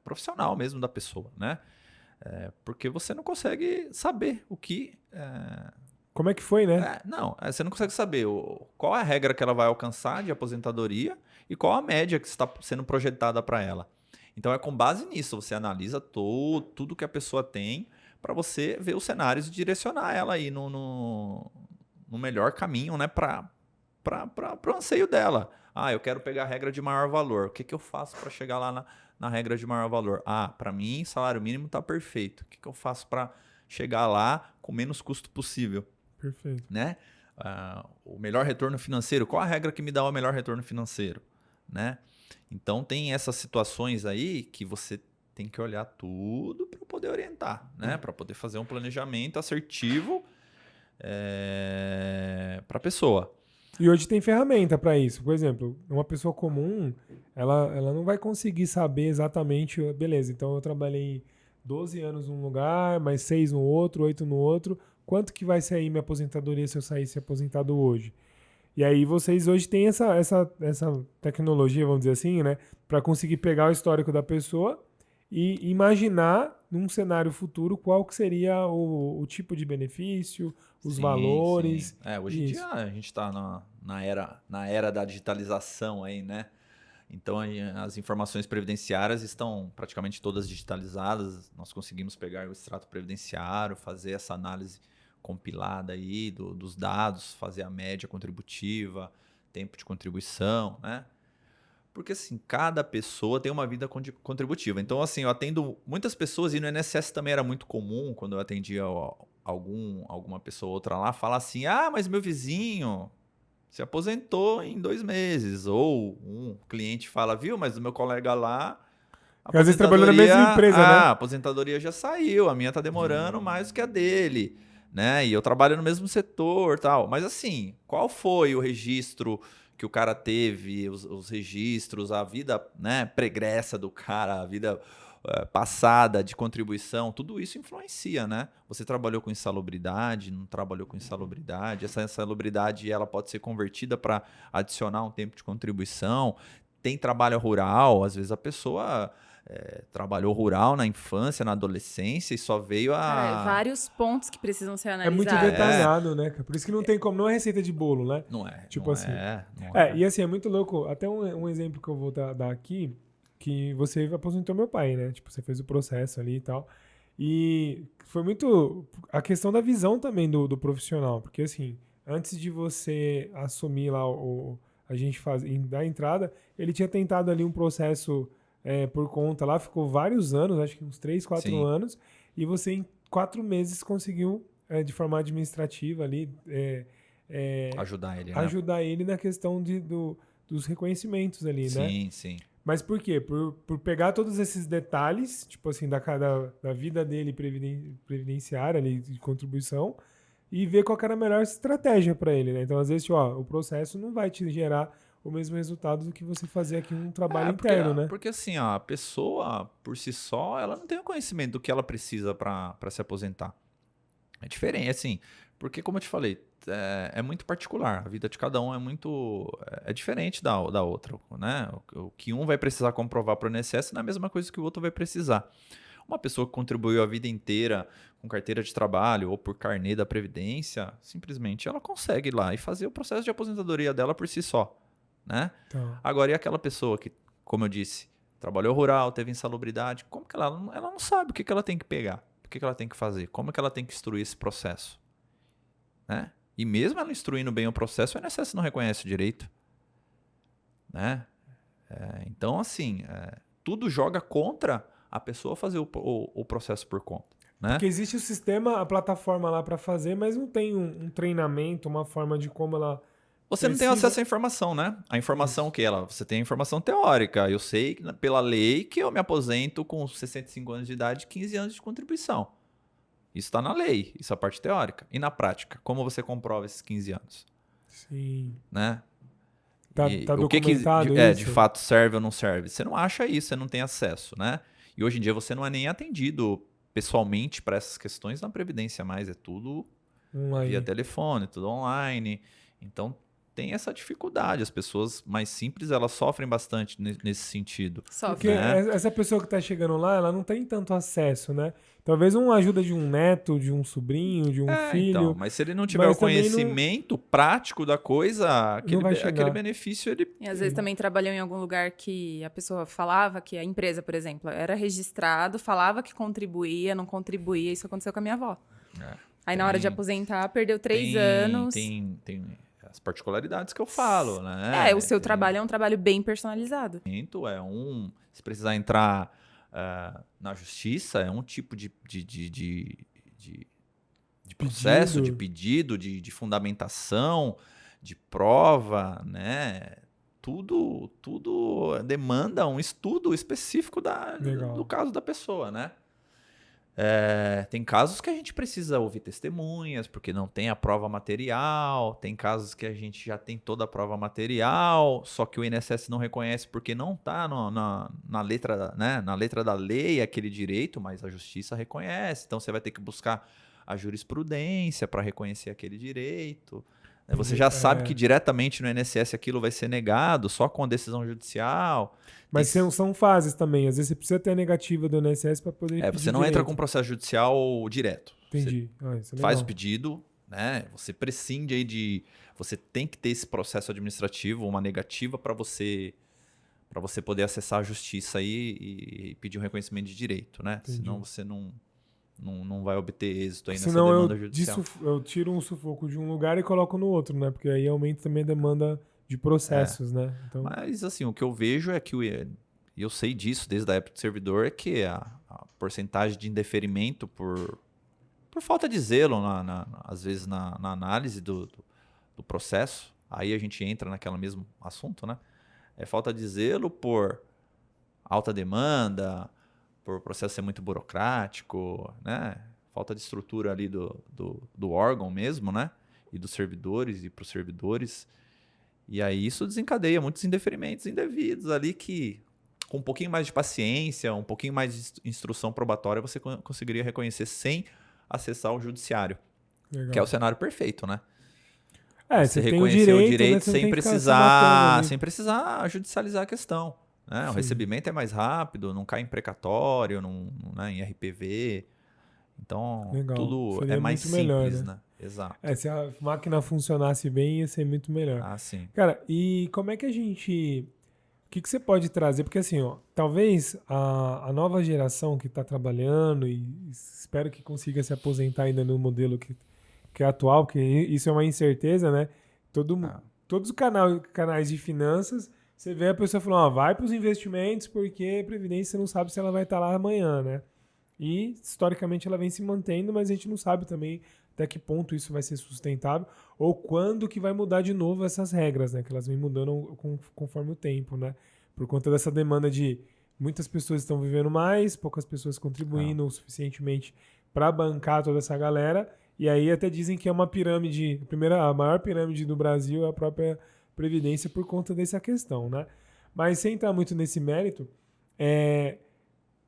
profissional mesmo da pessoa, né? Porque você não consegue saber o que... Como é que foi, né? Você não consegue saber qual é a regra que ela vai alcançar de aposentadoria e qual a média que está sendo projetada para ela. Então, é com base nisso, você analisa tudo que a pessoa tem para você ver os cenários e direcionar ela aí no melhor caminho, né, para o anseio dela. Eu quero pegar a regra de maior valor. O que eu faço para chegar lá na regra de maior valor? Para mim, salário mínimo está perfeito. O que eu faço para chegar lá com menos custo possível? Perfeito. Né? O melhor retorno financeiro. Qual a regra que me dá o melhor retorno financeiro? Né? Então, tem essas situações aí que você tem que olhar tudo para poder orientar, né? Para poder fazer um planejamento assertivo para a pessoa. E hoje tem ferramenta para isso. Por exemplo, uma pessoa comum, ela não vai conseguir saber exatamente, beleza, então eu trabalhei 12 anos num lugar, mais 6 no outro, 8 no outro. Quanto que vai sair minha aposentadoria se eu saísse aposentado hoje? E aí vocês hoje têm essa tecnologia, vamos dizer assim, né? Para conseguir pegar o histórico da pessoa e imaginar num cenário futuro qual que seria o tipo de benefício, os valores. Sim. Hoje em dia a gente está na era da digitalização aí, né? Então as informações previdenciárias estão praticamente todas digitalizadas. Nós conseguimos pegar o extrato previdenciário, fazer essa análise compilada aí dos dados, fazer a média contributiva, tempo de contribuição, né? Porque assim, cada pessoa tem uma vida contributiva. Então assim, eu atendo muitas pessoas e no INSS também era muito comum, quando eu atendia alguma pessoa ou outra lá, falar assim, mas meu vizinho se aposentou em 2 meses. Ou um cliente fala, viu, mas o meu colega lá... Às vezes trabalhou na mesma empresa, né? A aposentadoria já saiu, a minha tá demorando mais do que a dele, né? E eu trabalho no mesmo setor, tal. Mas assim, qual foi o registro que o cara teve, os registros, a vida, né, pregressa do cara, a vida passada de contribuição, tudo isso influencia, né? Você trabalhou com insalubridade, não trabalhou com insalubridade, essa insalubridade ela pode ser convertida para adicionar um tempo de contribuição. Tem trabalho rural, às vezes a pessoa trabalhou rural na infância, na adolescência e só veio vários pontos que precisam ser É analisados. muito detalhado, né? Por isso que não tem como, não é receita de bolo, né? Não é. Tipo não assim. não é. E assim, é muito louco. Até um exemplo que eu vou dar aqui, que você aposentou meu pai, né? Tipo, você fez o processo ali e tal. E foi muito a questão da visão também do profissional. Porque assim, antes de você assumir lá a gente dar entrada, ele tinha tentado ali um processo por conta lá, ficou vários anos, acho que uns 3, 4 anos, e você em 4 meses conseguiu, de forma administrativa ali, ajudar ele, né? Ajudar ele na questão dos reconhecimentos ali, né? Sim. Mas por quê? Por pegar todos esses detalhes, tipo assim, da vida dele previdenciária ali, de contribuição, e ver qual era a melhor estratégia para ele, né? Então, às vezes, o processo não vai te gerar o mesmo resultado do que você fazer aqui um trabalho interno, né? Porque assim, a pessoa, por si só, ela não tem o conhecimento do que ela precisa para se aposentar. É diferente, assim, porque como eu te falei, é muito particular. A vida de cada um é diferente da outra, né? O que um vai precisar comprovar para o INSS não é a mesma coisa que o outro vai precisar. Uma pessoa que contribuiu a vida inteira com carteira de trabalho ou por carnê da Previdência, simplesmente ela consegue ir lá e fazer o processo de aposentadoria dela por si só, né? Então, Agora, e aquela pessoa que, como eu disse, trabalhou rural, teve insalubridade, como que ela não sabe o que ela tem que pegar, o que ela tem que fazer, como que ela tem que instruir esse processo, né? E mesmo ela instruindo bem o processo, o INSS não reconhece o direito, né? Então, assim, tudo joga contra a pessoa fazer o processo por conta, né? Porque existe o sistema, a plataforma lá para fazer, mas não tem um treinamento, uma forma de como ela Você não tem precisa... acesso à informação, né? A informação você tem a informação teórica. Eu sei pela lei que eu me aposento com 65 anos de idade e 15 anos de contribuição. Isso está na lei, isso é a parte teórica. E na prática, como você comprova esses 15 anos? Sim. Né? Tá O que documentado de isso? fato serve ou não serve? Você não acha isso, você não tem acesso, né? E hoje em dia você não é nem atendido pessoalmente para essas questões na Previdência mais, é tudo via telefone, tudo online. Então tem essa dificuldade. As pessoas mais simples, elas sofrem bastante nesse sentido. Porque né? essa pessoa que está chegando lá, ela não tem tanto acesso, né? Talvez uma ajuda de um neto, de um sobrinho, de um filho. Então, mas se ele não tiver o conhecimento prático da coisa, aquele benefício ele... E às vezes também trabalhou em algum lugar que a pessoa falava que a empresa, por exemplo, era registrado, falava que contribuía, não contribuía. Isso aconteceu com a minha avó. Aí na hora de aposentar, perdeu 3 anos. Tem as particularidades que eu falo, né? O seu trabalho é um trabalho bem personalizado. Se precisar entrar na justiça, é um tipo de processo, de pedido, de fundamentação, de prova, né? Tudo demanda um estudo específico do caso da pessoa, né? Tem casos que a gente precisa ouvir testemunhas, porque não tem a prova material. Tem casos que a gente já tem toda a prova material, só que o INSS não reconhece porque não está na letra, né, na letra da lei aquele direito, mas a justiça reconhece. Então você vai ter que buscar a jurisprudência para reconhecer aquele direito. Você já sabe que diretamente no INSS aquilo vai ser negado só com a decisão judicial. Mas são fases também. Às vezes você precisa ter a negativa do INSS para poder pedir você não entra com processo judicial direto. Entendi. Você faz o pedido, né? Você prescinde aí você tem que ter esse processo administrativo, uma negativa para você poder acessar a justiça aí e pedir um reconhecimento de direito, né? Entendi. Senão você não vai obter êxito aí nessa Senão demanda judicial. Eu tiro um sufoco de um lugar e coloco no outro, né? Porque aí aumenta também a demanda de processos, né? Então... Mas, assim, o que eu vejo é que, e eu sei disso desde a época do servidor, é que a porcentagem de indeferimento por falta de zelo, às vezes, na análise do processo, aí a gente entra naquele mesmo assunto, né? É falta de zelo por alta demanda, por processo ser muito burocrático, né? Falta de estrutura ali do órgão mesmo, né? E dos servidores e para os servidores. E aí isso desencadeia muitos indeferimentos indevidos ali que, com um pouquinho mais de paciência, um pouquinho mais de instrução probatória, você conseguiria reconhecer sem acessar o judiciário. Legal. Que é o cenário perfeito, né? Você reconhecer o direito, né? sem precisar judicializar a questão. Né? O recebimento é mais rápido, não cai em precatório, né? Em RPV. Então, legal. Tudo seria mais simples, melhor, né? Exato. Se a máquina funcionasse bem, ia ser muito melhor. Sim. Cara, e como é que a gente... O que você pode trazer? Porque assim, talvez a nova geração que está trabalhando, e espero que consiga se aposentar ainda no modelo que é atual, porque isso é uma incerteza, né? Todos os canais de finanças, você vê a pessoa falando, vai para os investimentos, porque a Previdência você não sabe se ela vai estar lá amanhã, né? E, historicamente, ela vem se mantendo, mas a gente não sabe também até que ponto isso vai ser sustentável ou quando que vai mudar de novo essas regras, né? Que elas vêm mudando conforme o tempo, né? Por conta dessa demanda de muitas pessoas estão vivendo mais, poucas pessoas contribuindo o suficientemente para bancar toda essa galera. E aí até dizem que é uma pirâmide, a maior pirâmide do Brasil é a própria Previdência por conta dessa questão, né? Mas sem entrar muito nesse mérito,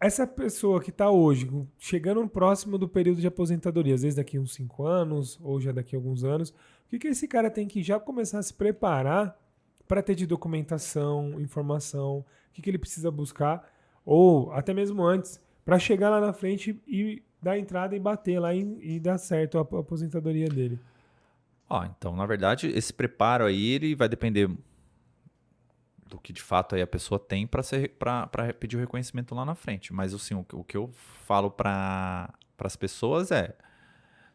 essa pessoa que está hoje, chegando próximo do período de aposentadoria, às vezes daqui uns 5 anos, ou já daqui a alguns anos, o que esse cara tem que já começar a se preparar para ter de documentação, informação, o que ele precisa buscar, ou até mesmo antes, para chegar lá na frente e dar entrada e bater lá e dar certo a aposentadoria dele? Então, na verdade, esse preparo aí, ele vai depender do que de fato aí a pessoa tem para pedir o reconhecimento lá na frente. Mas assim, o que eu falo para as pessoas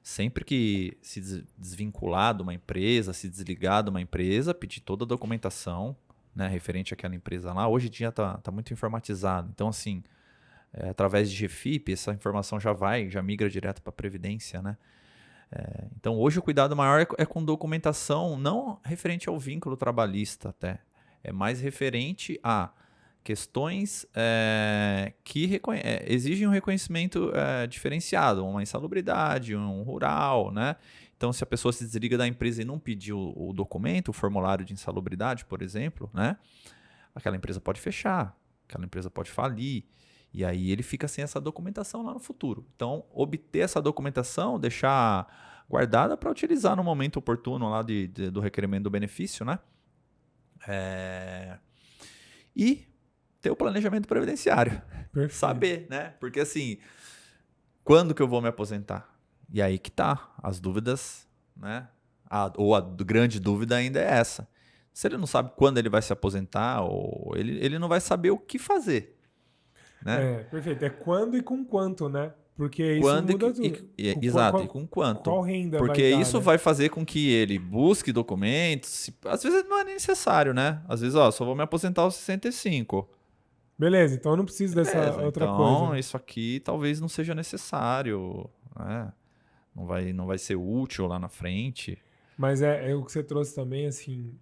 sempre que se desvincular de uma empresa, se desligar de uma empresa, pedir toda a documentação, né, referente àquela empresa lá. Hoje em dia tá muito informatizado. Então, assim, através de GFIP, essa informação já migra direto para a Previdência, né? Então, hoje o cuidado maior é com documentação, não referente ao vínculo trabalhista até. É mais referente a questões que exigem um reconhecimento diferenciado, uma insalubridade, um rural, né? Então, se a pessoa se desliga da empresa e não pedir o documento, o formulário de insalubridade, por exemplo, né? Aquela empresa pode fechar, aquela empresa pode falir, e aí ele fica sem essa documentação lá no futuro. Então, obter essa documentação, deixar guardada para utilizar no momento oportuno lá do requerimento do benefício, né? E ter o planejamento previdenciário. Perfeito. Saber, né? Porque assim, quando que eu vou me aposentar? E aí que tá, as dúvidas, né? A grande dúvida ainda é essa. Se ele não sabe quando ele vai se aposentar, ou ele não vai saber o que fazer. Né? Perfeito. É quando e com quanto, né? Porque isso muda tudo. Exato, e com quanto? Qual renda Porque vai dar, isso né? vai fazer com que ele busque documentos. Às vezes não é nem necessário, né? Às vezes, só vou me aposentar aos 65. Beleza, então eu não preciso dessa outra coisa. Então, isso aqui talvez não seja necessário, né? Não vai ser útil lá na frente. Mas é o que você trouxe também, assim,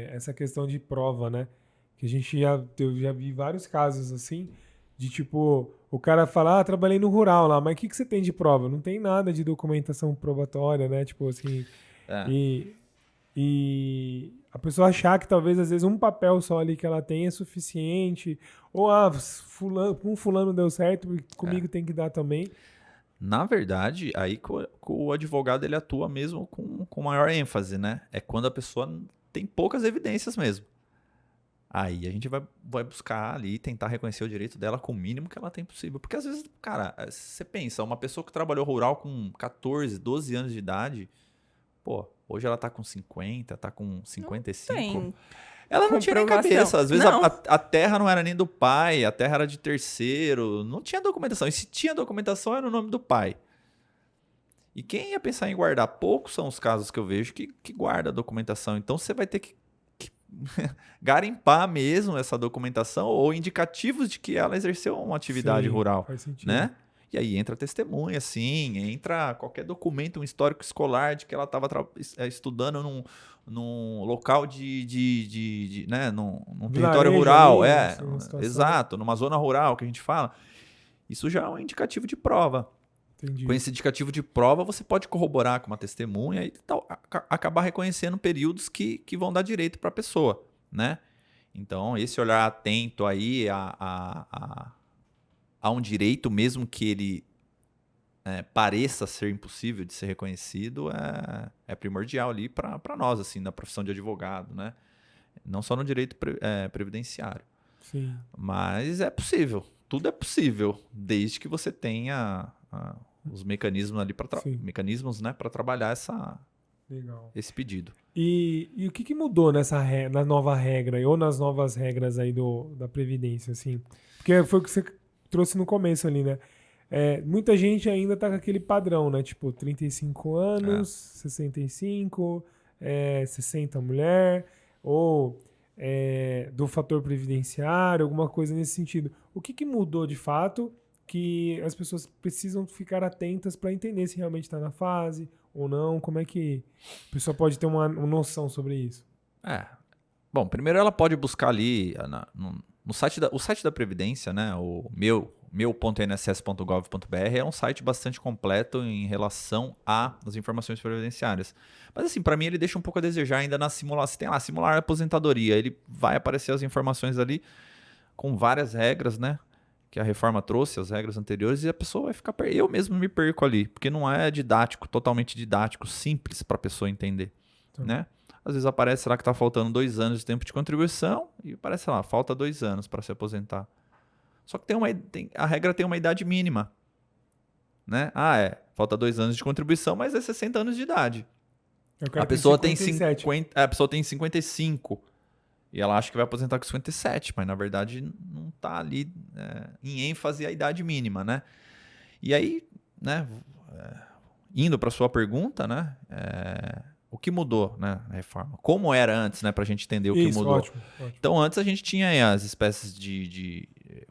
essa questão de prova, né? Que eu já vi vários casos, assim, de tipo, o cara fala, trabalhei no rural lá, mas o que você tem de prova? Não tem nada de documentação probatória, né? Tipo assim, e a pessoa achar que talvez, às vezes, um papel só ali que ela tem é suficiente, ou, com fulano deu certo, comigo tem que dar também. Na verdade, aí que o advogado ele atua mesmo com maior ênfase, né? É quando a pessoa tem poucas evidências mesmo. Aí a gente vai buscar ali tentar reconhecer o direito dela com o mínimo que ela tem possível. Porque às vezes, cara, você pensa, uma pessoa que trabalhou rural com 14, 12 anos de idade, pô, hoje ela tá com 50, tá com 55. Não tem ela não tinha nem comprovação. cabeça. Às vezes Não. a terra não era nem do pai, a terra era de terceiro. Não tinha documentação. E se tinha documentação, era o nome do pai. E quem ia pensar em guardar? Poucos são os casos que eu vejo que guarda a documentação. Então você vai ter que garimpar mesmo essa documentação ou indicativos de que ela exerceu uma atividade rural. Faz sentido. Né? E aí entra testemunha, sim, entra qualquer documento, um histórico escolar de que ela estava estudando num local né, num território rural, exato, numa zona rural que a gente fala. Isso já é um indicativo de prova. Entendi. Com esse indicativo de prova, você pode corroborar com uma testemunha e acabar reconhecendo períodos que vão dar direito para a pessoa, né? Então, esse olhar atento aí a um direito, mesmo que ele pareça ser impossível de ser reconhecido, é primordial ali para nós, assim, na profissão de advogado, né? Não só no direito previdenciário. Sim. Mas é possível. Tudo é possível, desde que você tenha os mecanismos ali para trabalhar Legal. esse pedido. E o que mudou na nova regra ou nas novas regras aí da Previdência, assim? Porque foi o que você trouxe no começo ali, né? Muita gente ainda tá com aquele padrão, né? Tipo, 35 anos, 65, 60 mulher, ou do fator previdenciário, alguma coisa nesse sentido. O que mudou de fato que as pessoas precisam ficar atentas para entender se realmente está na fase ou não? Como é que a pessoa pode ter uma noção sobre isso? Bom, primeiro ela pode buscar ali no site da Previdência, né? O meu.inss.gov.br é um site bastante completo em relação às informações previdenciárias. Mas assim, para mim ele deixa um pouco a desejar ainda na simulação. Tem lá, simular aposentadoria. Ele vai aparecer as informações ali com várias regras, né? Que a reforma trouxe, as regras anteriores, e a pessoa vai ficar... Eu mesmo me perco ali, porque não é totalmente didático, simples para a pessoa entender, né? Às vezes aparece, será que está faltando 2 anos de tempo de contribuição? E aparece lá, falta 2 anos para se aposentar. Só que a regra tem uma idade mínima, né? Falta 2 anos de contribuição, mas é 60 anos de idade. A pessoa tem 55. E ela acha que vai aposentar com 57, mas na verdade não está ali em ênfase a idade mínima, né? E aí, né, indo para a sua pergunta, né, que mudou, né, na reforma? Como era antes, né, para a gente entender o que mudou. Ótimo. Então, antes a gente tinha aí as espécies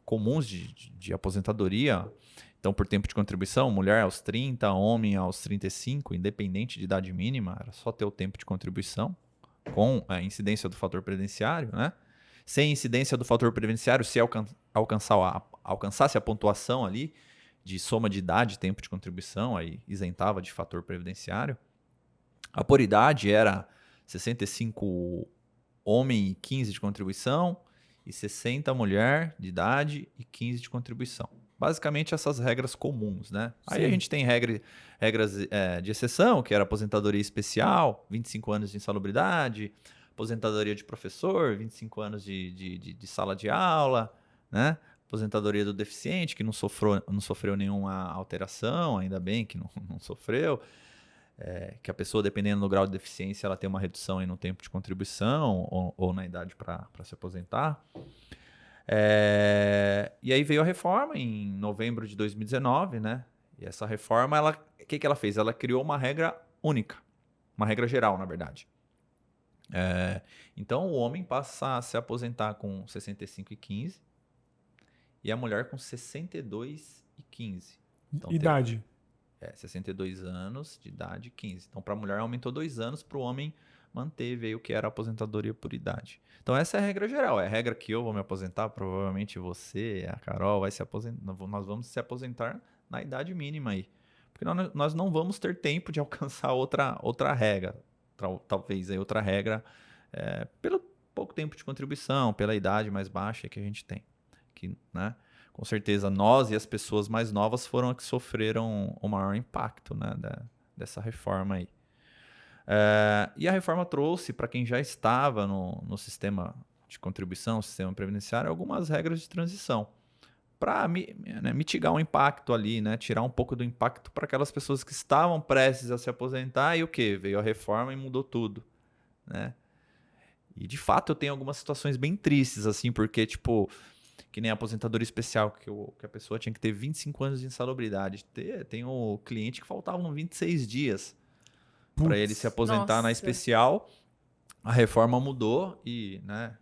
comuns de aposentadoria. Então, por tempo de contribuição, mulher aos 30, homem aos 35, independente de idade mínima, era só ter o tempo de contribuição com a incidência do fator previdenciário, né? Sem incidência do fator previdenciário, se alcançasse a pontuação ali de soma de idade e tempo de contribuição, aí isentava de fator previdenciário. A por idade era 65 homem e 15 de contribuição, e 60 mulher de idade e 15 de contribuição. Basicamente essas regras comuns, né? Aí a gente tem regras de exceção, que era aposentadoria especial, 25 anos de insalubridade, aposentadoria de professor, 25 anos de sala de aula, né? Aposentadoria do deficiente, que não sofreu nenhuma alteração, ainda bem que não sofreu. Que a pessoa, dependendo do grau de deficiência, ela tem uma redução aí no tempo de contribuição ou na idade para se aposentar. E aí veio a reforma em novembro de 2019, né? E essa reforma, o que ela fez? Ela criou uma regra única, uma regra geral, na verdade. Então, o homem passa a se aposentar com 65,15 e a mulher com 62,15. Então, idade. 62 anos de idade, 15. Então, para a mulher aumentou 2 anos, para o homem manteve aí o que era a aposentadoria por idade. Então, essa é a regra geral. É a regra que eu vou me aposentar, provavelmente você, a Carol, vai se aposentar. Nós vamos se aposentar na idade mínima aí. Porque nós não vamos ter tempo de alcançar outra regra. Talvez aí outra regra pelo pouco tempo de contribuição, pela idade mais baixa que a gente tem. Que, né? Com certeza, nós e as pessoas mais novas foram as que sofreram o maior impacto, né, dessa reforma aí. E a reforma trouxe, para quem já estava no sistema de contribuição, sistema previdenciário, algumas regras de transição para mitigar o impacto ali, né, tirar um pouco do impacto para aquelas pessoas que estavam prestes a se aposentar. E o quê? Veio a reforma e mudou tudo, né? E, de fato, eu tenho algumas situações bem tristes, assim, porque, tipo, que nem a aposentadoria especial, que a pessoa tinha que ter 25 anos de insalubridade. Tem o cliente que faltavam 26 dias para ele se aposentar na especial. A reforma mudou e, né,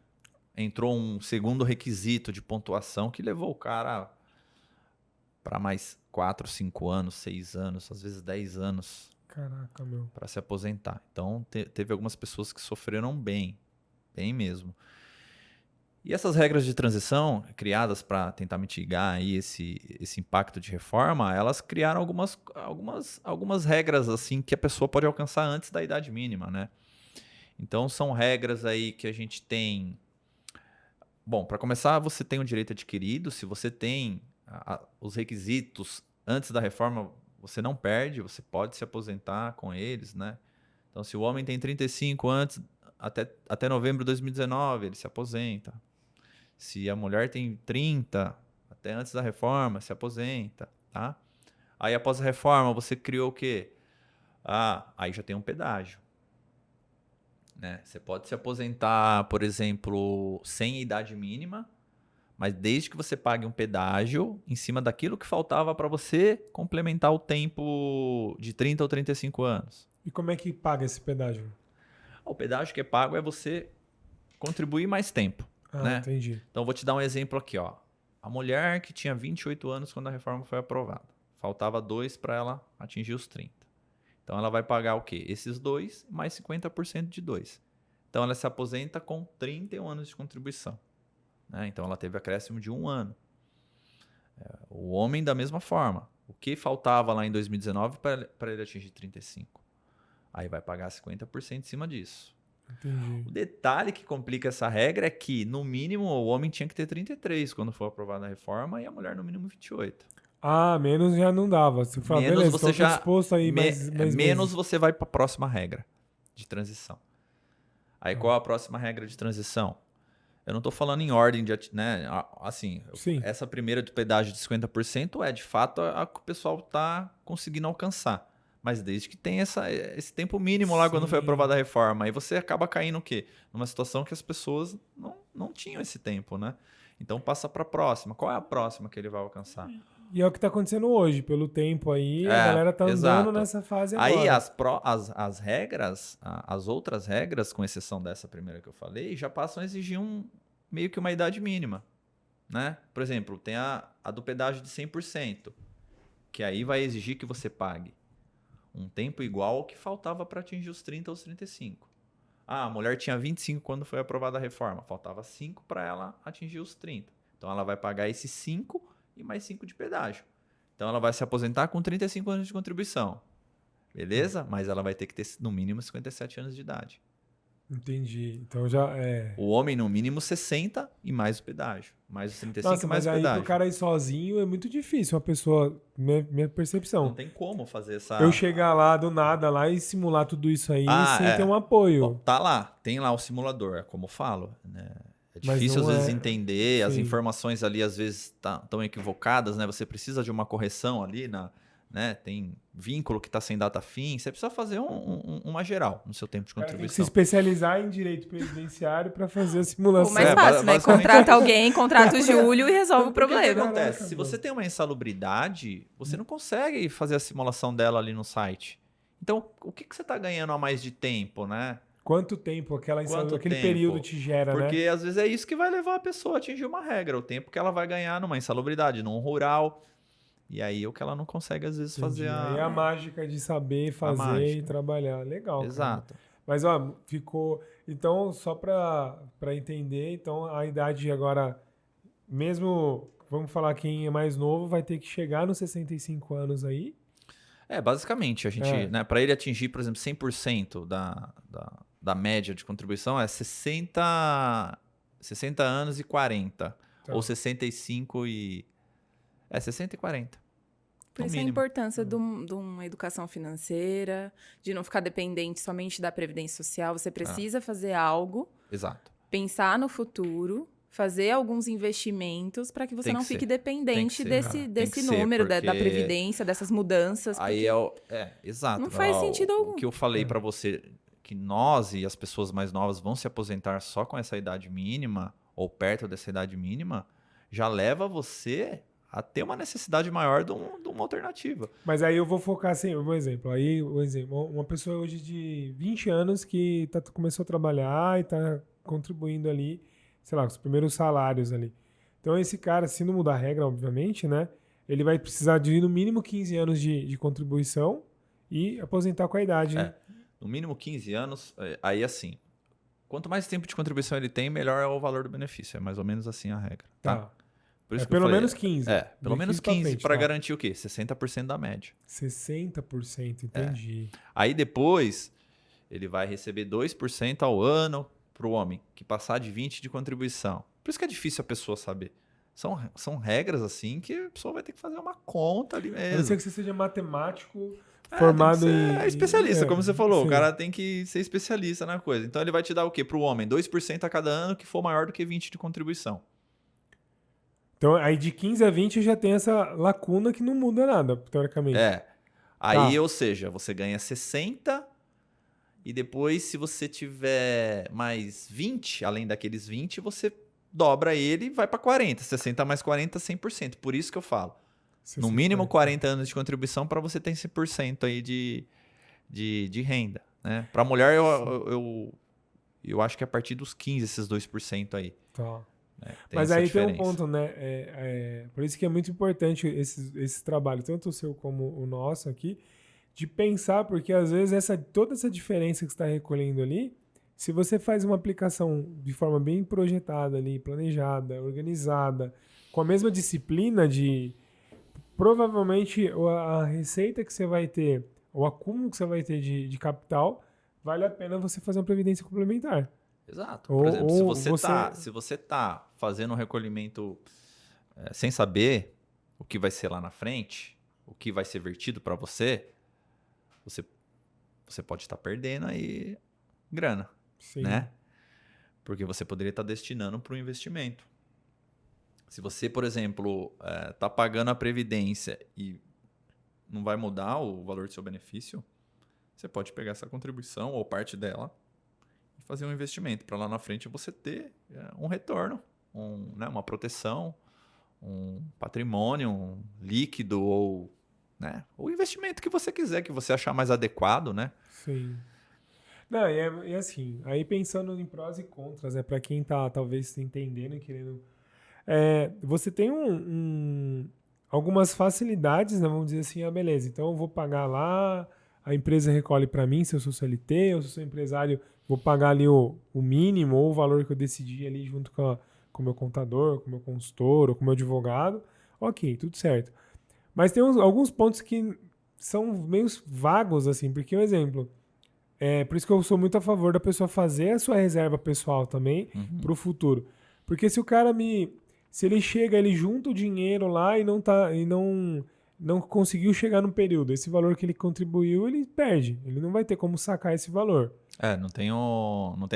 entrou um segundo requisito de pontuação que levou o cara para mais 4, 5 anos, 6 anos, às vezes 10 anos. Caraca, meu. Para se aposentar. Então, teve algumas pessoas que sofreram bem mesmo. E essas regras de transição, criadas para tentar mitigar aí esse impacto de reforma, elas criaram algumas regras assim que a pessoa pode alcançar antes da idade mínima, né? Então, são regras aí que a gente tem. Bom, para começar, você tem o direito adquirido. Se você tem os requisitos antes da reforma, você não perde, você pode se aposentar com eles, né? Então, se o homem tem 35 até novembro de 2019, ele se aposenta. Se a mulher tem 30, até antes da reforma, se aposenta, tá? Aí, após a reforma, você criou o quê? Aí já tem um pedágio, né? Você pode se aposentar, por exemplo, sem idade mínima, mas desde que você pague um pedágio em cima daquilo que faltava para você complementar o tempo de 30 ou 35 anos. E como é que paga esse pedágio? O pedágio que é pago é você contribuir mais tempo. Né? Entendi. Então, vou te dar um exemplo aqui. Ó. A mulher que tinha 28 anos quando a reforma foi aprovada. Faltava 2 para ela atingir os 30. Então, ela vai pagar o quê? Esses 2 mais 50% de 2. Então, ela se aposenta com 31 anos de contribuição. Né? Então, ela teve acréscimo de 1 ano. O homem, da mesma forma. O que faltava lá em 2019 para ele atingir 35? Aí vai pagar 50% em cima disso. Entendi. O detalhe que complica essa regra é que, no mínimo, o homem tinha que ter 33 quando for aprovada a reforma e a mulher, no mínimo, 28. Menos já não dava. Você fala, menos beleza, você já disposto aí mais menos você vai para a próxima regra de transição. Aí, qual a próxima regra de transição? Eu não estou falando em ordem de... Né, assim, Sim. Essa primeira do pedágio de 50% é, de fato, a que o pessoal está conseguindo alcançar. Mas desde que tem esse tempo mínimo lá, quando foi aprovada a reforma. Aí você acaba caindo o quê? Numa situação que as pessoas não tinham esse tempo, né? Então passa para a próxima. Qual é a próxima que ele vai alcançar? E é o que está acontecendo hoje, pelo tempo aí, a É, galera tá andando exato. nessa fase agora. Aí as regras, as outras regras, com exceção dessa primeira que eu falei, já passam a exigir meio que uma idade mínima, né? Por exemplo, tem a do pedágio de 100%, que aí vai exigir que você pague um tempo igual ao que faltava para atingir os 30 ou os 35. Ah, a mulher tinha 25 quando foi aprovada a reforma, faltava 5 para ela atingir os 30. Então ela vai pagar esses 5 e mais 5 de pedágio. Então ela vai se aposentar com 35 anos de contribuição. Beleza? Mas ela vai ter que ter no mínimo 57 anos de idade. Entendi. Então já é. O homem no mínimo 60 e mais o pedágio. Mais os 35 Nossa, e mais mas o aí pedágio. pro cara ir sozinho é muito difícil. Uma pessoa, minha percepção. Não tem como fazer essa... Eu chegar lá do nada lá e simular tudo isso aí sem ter um Bom, apoio. tá lá, tem lá o simulador, é como eu falo, né? É Mas difícil não às vezes é- entender, as Sim. informações ali às vezes estão equivocadas, né? Você precisa de uma correção ali, né? Tem vínculo que está sem data fim, você precisa fazer uma geral no seu tempo de O cara tem que se contribuição. especializar em direito previdenciário para fazer a O simulação. mais É, fácil, né? basicamente- Contrata alguém, contrata o Júlio e resolve o Porque o que problema. acontece? Caraca, Se mano. você tem uma insalubridade, você não consegue fazer a simulação dela ali no site. Então, o que você está ganhando a mais de tempo, né? Quanto tempo Quanto aquele tempo? período te gera, né? Porque às vezes é isso que vai levar a pessoa a atingir uma regra, o tempo que ela vai ganhar numa insalubridade, num rural. E aí é o que ela não consegue às vezes Entendi. fazer Aí é a mágica de saber fazer e mágica. trabalhar. Legal, cara. Exato. Mas, ó, ficou... Então, só para entender, então a idade agora, mesmo, vamos falar quem é mais novo, vai ter que chegar nos 65 anos aí. Basicamente, a gente, É. né, para ele atingir, por exemplo, 100% da média de contribuição é 60 anos e 40. Tá. Ou 65 e... 60 e 40. Por no isso a mínimo. importância de uma educação financeira, de não ficar dependente somente da Previdência Social. Você precisa fazer algo, Exato. pensar no futuro, fazer alguns investimentos para que você Tem que não fique ser. dependente Tem que ser, cara. Tem desse que ser, número, da porque Previdência, dessas mudanças. Aí exato. não faz sentido algum. O que eu falei pra você, que nós e as pessoas mais novas vão se aposentar só com essa idade mínima, ou perto dessa idade mínima, já leva você a ter uma necessidade maior de uma alternativa. Mas aí eu vou focar assim, um exemplo. Aí, um exemplo, uma pessoa hoje de 20 anos que começou a trabalhar e está contribuindo ali, sei lá, com os primeiros salários ali. Então esse cara, se não mudar a regra, obviamente, né? Ele vai precisar de no mínimo 15 anos de contribuição e aposentar com a idade, né? No mínimo 15 anos, aí assim, quanto mais tempo de contribuição ele tem, melhor é o valor do benefício. É mais ou menos assim a regra. Tá? Por isso que eu Pelo falei, menos 15. pelo De menos pra 15 frente, para tá. garantir o quê? 60% da média. 60%, entendi. Aí depois, ele vai receber 2% ao ano para o homem, que passar de 20% de contribuição. Por isso que é difícil a pessoa saber. São regras assim que a pessoa vai ter que fazer uma conta ali A não mesmo. ser que você seja matemático Tem formado que ser em... especialista, como você falou. sim. O cara tem que ser especialista na coisa. Então ele vai te dar o quê? Para o homem, 2% a cada ano que for maior do que 20% de contribuição. Então, aí de 15 a 20 já tem essa lacuna que não muda nada, teoricamente. Aí, Tá. ou seja, você ganha 60 e depois, se você tiver mais 20, além daqueles 20, você dobra ele e vai para 40. 60 mais 40, 100%. Por isso que eu falo. No mínimo 40 anos de contribuição para você ter 100% aí de renda. Né? Para mulher, eu acho que é a partir dos 15, esses 2% aí. Tá. Né? Mas essa aí tem um diferença. ponto, né? Por isso que é muito importante esse trabalho, tanto o seu como o nosso aqui, de pensar, porque às vezes toda essa diferença que você está recolhendo ali, se você faz uma aplicação de forma bem projetada ali, planejada, organizada, com a mesma disciplina provavelmente a receita que você vai ter, o acúmulo que você vai ter de capital, vale a pena você fazer uma previdência complementar. Exato. Por exemplo, Ou se você tá fazendo um recolhimento sem saber o que vai ser lá na frente, o que vai ser vertido para você pode estar perdendo aí grana, Sim. né? Porque você poderia estar destinando para um investimento. Se você, por exemplo, tá pagando a previdência e não vai mudar o valor do seu benefício, você pode pegar essa contribuição ou parte dela e fazer um investimento para lá na frente você ter um retorno, uma proteção, um patrimônio, um líquido ou, né, o investimento que você quiser, que você achar mais adequado, né? Sim. Não, e assim, aí pensando em prós e contras, né? Para quem tá talvez entendendo e querendo. Você tem algumas facilidades, né? Vamos dizer assim, beleza, então eu vou pagar lá, a empresa recolhe para mim, se eu sou CLT, ou se eu sou empresário, vou pagar ali o mínimo ou o valor que eu decidi ali junto com o meu contador, com o meu consultor ou com o meu advogado. Ok, tudo certo. Mas tem alguns pontos que são meio vagos, assim, porque, um exemplo, por isso que eu sou muito a favor da pessoa fazer a sua reserva pessoal também para o futuro. Porque se ele chega, ele junta o dinheiro lá e não conseguiu chegar no período, esse valor que ele contribuiu, ele perde. Ele não vai ter como sacar esse valor. Não tem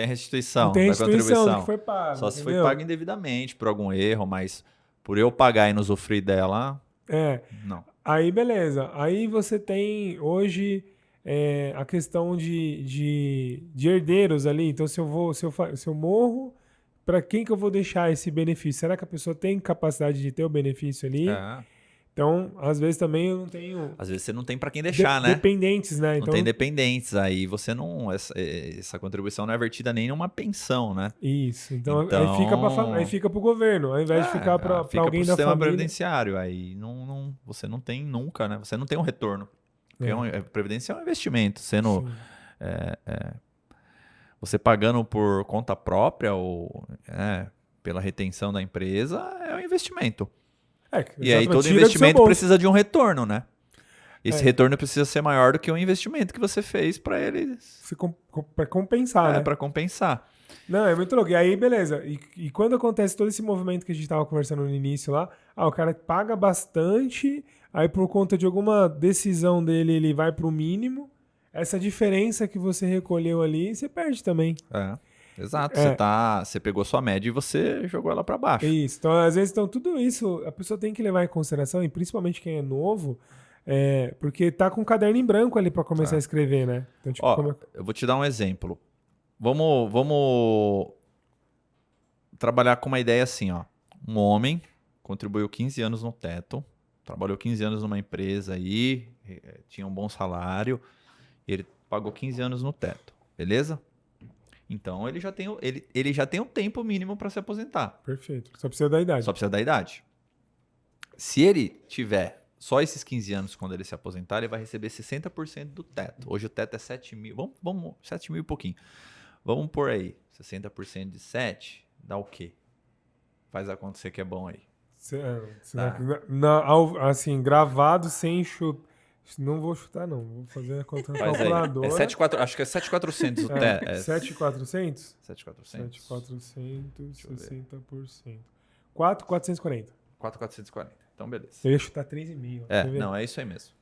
a restituição Não tem da restituição do contribuição. que foi pago. Só se foi entendeu? pago indevidamente por algum erro, mas por eu pagar e não usufruir dela, não. Aí, beleza. Aí você tem hoje a questão de herdeiros ali. Então, se eu morro, para quem que eu vou deixar esse benefício? Será que a pessoa tem capacidade de ter o benefício ali? Então, às vezes também eu não tenho... Às vezes você não tem para quem deixar, né? Dependentes, né? Não tem dependentes, aí você não... Essa contribuição não é vertida nem numa pensão, né? Isso. Então aí fica pro governo, ao invés de ficar para alguém da sistema família. previdenciário, aí você não tem nunca, né? Você não tem um retorno. Porque previdência é um investimento, sendo... Você pagando por conta própria ou pela retenção da empresa, é um investimento. E aí todo investimento precisa de um retorno, né? Esse retorno precisa ser maior do que o investimento que você fez para ele... Para compensar, né? Para compensar. Não, é muito louco. E aí, beleza. E quando acontece todo esse movimento que a gente estava conversando no início lá, o cara paga bastante, aí por conta de alguma decisão dele, ele vai para o mínimo. Essa diferença que você recolheu ali, você perde também. Exato. Você pegou sua média e você jogou ela para baixo. Isso. Então, às vezes, tudo isso a pessoa tem que levar em consideração, e principalmente quem é novo, porque tá com um caderno em branco ali para começar a escrever, né? Então, tipo, eu vou te dar um exemplo. Vamos trabalhar com uma ideia assim, ó. Um homem contribuiu 15 anos no teto, trabalhou 15 anos numa empresa aí, tinha um bom salário, ele pagou 15 anos no teto, beleza? Então ele já tem um tempo mínimo para se aposentar. Perfeito. Só precisa da idade. Só precisa da idade. Se ele tiver só esses 15 anos quando ele se aposentar, ele vai receber 60% do teto. Hoje o teto é 7 mil. Vamos 7 mil e pouquinho. Vamos pôr aí. 60% de 7 dá o quê? Faz a conta que é bom aí. Assim, gravado sem chutar. Não vou chutar, não. Vou fazer a conta na calculadora. Acho que é 7.400 o teto. 7.400? 7.400. 7.400, 60%. 4.440. 4.440. Então, beleza. Eu ia chutar 3,5. Não, é isso aí mesmo.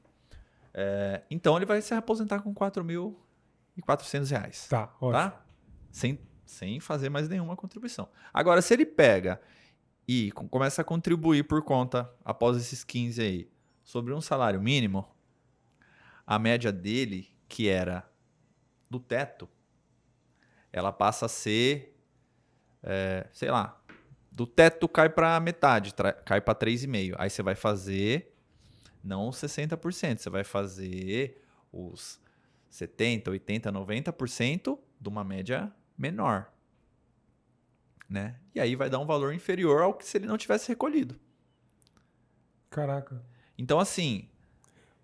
Então, ele vai se aposentar com R$4.400. Tá, ótimo. Tá? Sem fazer mais nenhuma contribuição. Agora, se ele pega e começa a contribuir por conta, após esses 15 aí, sobre um salário mínimo, a média dele, que era do teto, ela passa a ser, sei lá, do teto cai para metade, cai para 3,5. Aí você vai fazer, não os 60%, você vai fazer os 70%, 80%, 90% de uma média menor. Né? E aí vai dar um valor inferior ao que se ele não tivesse recolhido. Caraca. Então, assim,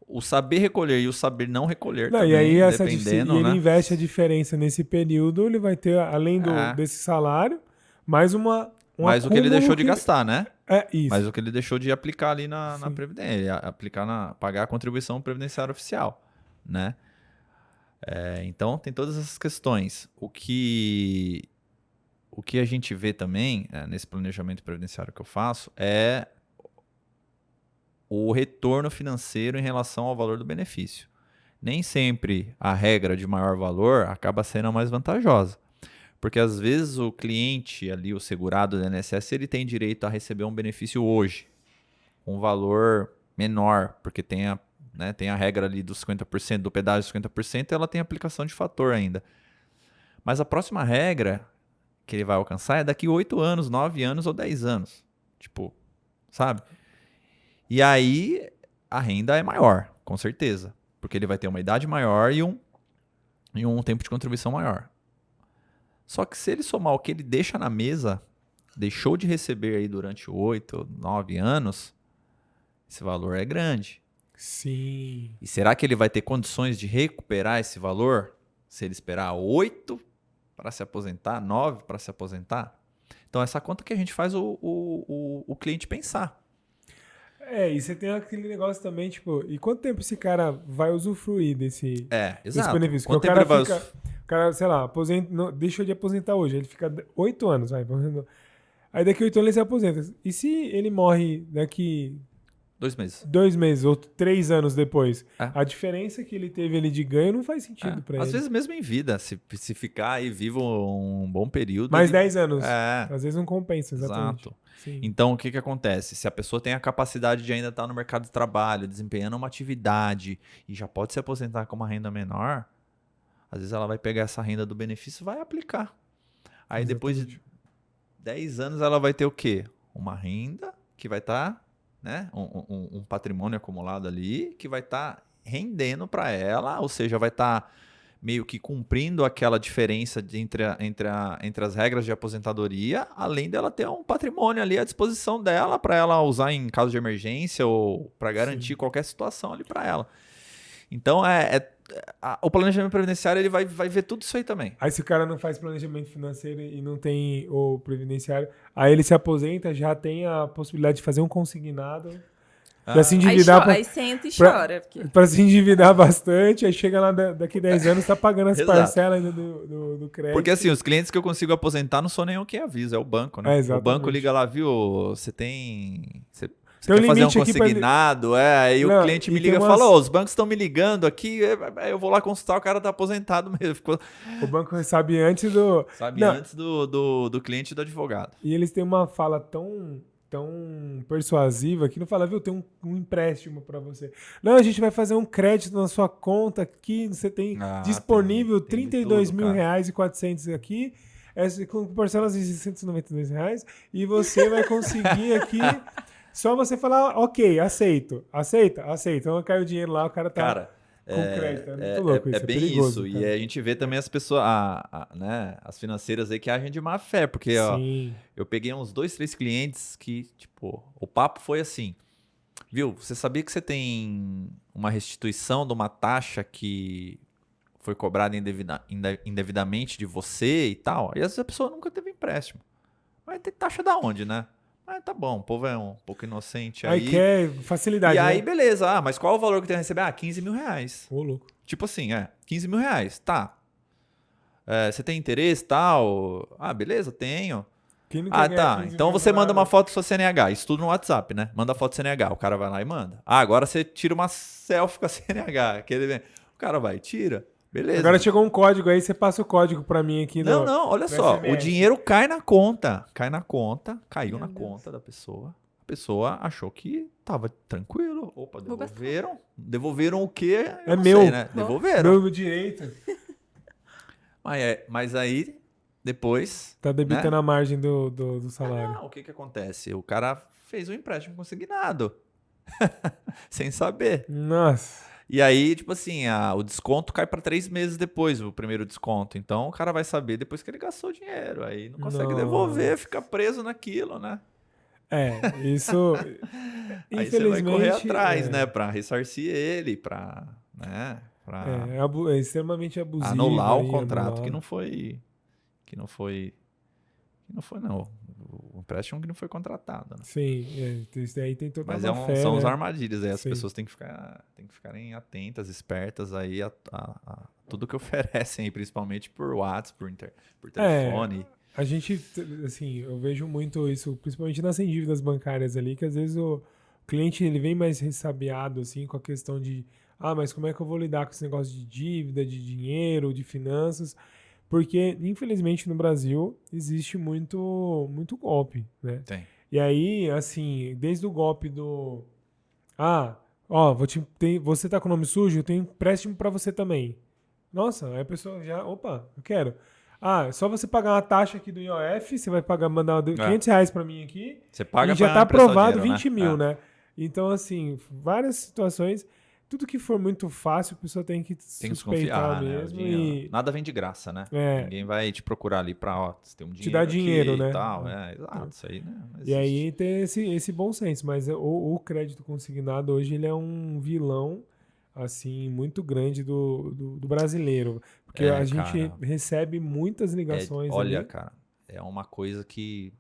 o saber recolher e o saber não recolher também, e aí dependendo, ele né? investe a diferença nesse período, ele vai ter, além desse salário, mais mais o que ele deixou de gastar, né? Isso. Mais o que ele deixou de aplicar ali na Previdência, pagar a contribuição previdenciária oficial, né? Então, tem todas essas questões. O que a gente vê também, nesse planejamento previdenciário que eu faço, é o retorno financeiro em relação ao valor do benefício. Nem sempre a regra de maior valor acaba sendo a mais vantajosa. Porque às vezes o cliente ali, o segurado do INSS, ele tem direito a receber um benefício hoje, com um valor menor, porque tem a regra ali dos 50%, do pedágio de 50%, ela tem aplicação de fator ainda. Mas a próxima regra que ele vai alcançar é daqui 8 anos, 9 anos ou 10 anos. Tipo, sabe? E aí a renda é maior, com certeza. Porque ele vai ter uma idade maior e um tempo de contribuição maior. Só que se ele somar o que ele deixa na mesa, deixou de receber aí durante 8, 9 anos, esse valor é grande. Sim. E será que ele vai ter condições de recuperar esse valor se ele esperar 8 para se aposentar, 9 para se aposentar? Então, essa conta que a gente faz o cliente pensar. E você tem aquele negócio também, tipo, e quanto tempo esse cara vai usufruir desse Exato. benefício? Quanto Porque tempo ele vai... o cara, sei lá, deixou de aposentar hoje, ele fica 8 anos, vai, aí daqui 8 anos ele se aposenta. E se ele morre daqui 2 meses. 2 meses ou 3 anos depois? É. A diferença que ele teve ali de ganho não faz sentido pra ele. Às vezes mesmo em vida, se ficar aí vivo um bom período... Mais 10 anos. É. Às vezes não compensa, exatamente. Exato. Sim. Então, o que acontece? Se a pessoa tem a capacidade de ainda estar no mercado de trabalho, desempenhando uma atividade e já pode se aposentar com uma renda menor, às vezes ela vai pegar essa renda do benefício e vai aplicar. Aí Exatamente. depois de 10 anos ela vai ter o quê? Uma renda que vai estar, né? Um patrimônio acumulado ali que vai estar rendendo para ela, ou seja, vai estar meio que cumprindo aquela diferença entre as regras de aposentadoria, além dela ter um patrimônio ali à disposição dela para ela usar em caso de emergência ou para garantir Sim. qualquer situação ali para ela. Então, o planejamento previdenciário ele vai ver tudo isso aí também. Aí se o cara não faz planejamento financeiro e não tem o previdenciário, aí ele se aposenta, já tem a possibilidade de fazer um consignado, pra se endividar, Aí senta e chora. Porque... pra se endividar bastante, aí chega lá daqui 10 anos, tá pagando as Exato. parcelas ainda do crédito. Porque assim, os clientes que eu consigo aposentar não sou nem eu quem avisa, é o banco, né? O Exatamente. banco liga lá, viu? Você Tem um quer fazer um limite aqui pra ele- consignado, aí Não, o cliente me e liga e tem fala, umas- os bancos estão me ligando aqui, eu vou lá consultar, o cara tá aposentado mesmo. Ficou, O banco sabe antes do... sabe, Não. antes do cliente e do advogado. E eles têm uma fala tão persuasiva que não fala, viu, tem um empréstimo pra você. Não, a gente vai fazer um crédito na sua conta aqui, você tem disponível tem de R$32 tudo, mil cara. reais e 400 aqui, com parcelas de R$692, e você vai conseguir aqui, só você falar, ok, aceito. Aceita? Então cai o dinheiro lá, o cara tá... Cara, com crédito, é muito louco isso, é bem perigoso, isso. cara. E a gente vê também as pessoas, né, as financeiras aí que agem de má fé, porque ó, Sim. eu peguei uns 2, 3 clientes que, tipo, o papo foi assim, viu, você sabia que você tem uma restituição de uma taxa que foi cobrada indevidamente de você e tal? E às vezes a pessoa nunca teve empréstimo. Mas tem taxa da onde, né? Mas tá bom, o povo é um pouco inocente aí. Aí quer facilidade, E aí, né? beleza. Mas qual o valor que tem a receber? R$15 mil. Ô, louco. Tipo assim, R$15 mil. Tá. Você tem interesse e tal? Beleza, tenho. Quem não quer ganhar Tá. 15 Então mil você manda nada? uma foto do seu CNH. Isso tudo no WhatsApp, né? Manda a foto do CNH. O cara vai lá e manda. Agora você tira uma selfie com a CNH. O cara vai e tira. Beleza. Agora chegou um código aí, você passa o código pra mim aqui. Não, olha no só. SMS. O dinheiro cai na conta. Caiu na Deus. conta da pessoa. A pessoa achou que tava tranquilo. Opa, Vou gastar. devolveram. Devolveram o quê? Eu É não meu. sei, né? Devolveram. Meu direito. Mas aí, depois... Tá debitando né? a margem do salário. Não, o que acontece? O cara fez um empréstimo consignado. Sem saber. Nossa. E aí, tipo assim, o desconto cai para 3 meses depois, o primeiro desconto. Então, o cara vai saber depois que ele gastou o dinheiro. Aí não consegue Nossa. devolver, fica preso naquilo, né? Isso... Aí você vai correr infelizmente, atrás, né? Pra ressarcir ele, pra... né? Pra É extremamente abusivo. anular o aí, contrato anular. que não foi, não. O empréstimo que não foi contratado, né? Sim, isso aí tem toda Mas uma fé, são né? as armadilhas aí. As Sim. pessoas têm que ficarem atentas, espertas aí a tudo que oferecem, aí, principalmente por WhatsApp, por telefone. A gente, assim, eu vejo muito isso, principalmente nas dívidas bancárias ali, que às vezes o cliente ele vem mais ressabiado, assim, com a questão de mas como é que eu vou lidar com esse negócio de dívida, de dinheiro, de finanças? Porque, infelizmente, no Brasil existe muito golpe, né? Tem. E aí, assim, desde o golpe do... você tá com o nome sujo, eu tenho empréstimo pra você também. Nossa, aí a pessoa já... Opa, eu quero. só você pagar uma taxa aqui do IOF, você vai mandar R$500 para mim aqui, Você paga e já pra está emprestar aprovado dinheiro, 20 mil, né? Então, assim, várias situações. Tudo que for muito fácil, a pessoa tem que Tem que suspeitar desconfiar, né? mesmo. E Nada vem de graça, né? Ninguém vai te procurar ali pra, você tem um dinheiro te dar dinheiro, aqui né? E tal. Exato, isso aí, né? E aí tem esse bom senso. Mas o crédito consignado hoje ele é um vilão, assim, muito grande do brasileiro. Porque a gente recebe muitas ligações olha, ali. cara, é uma coisa que...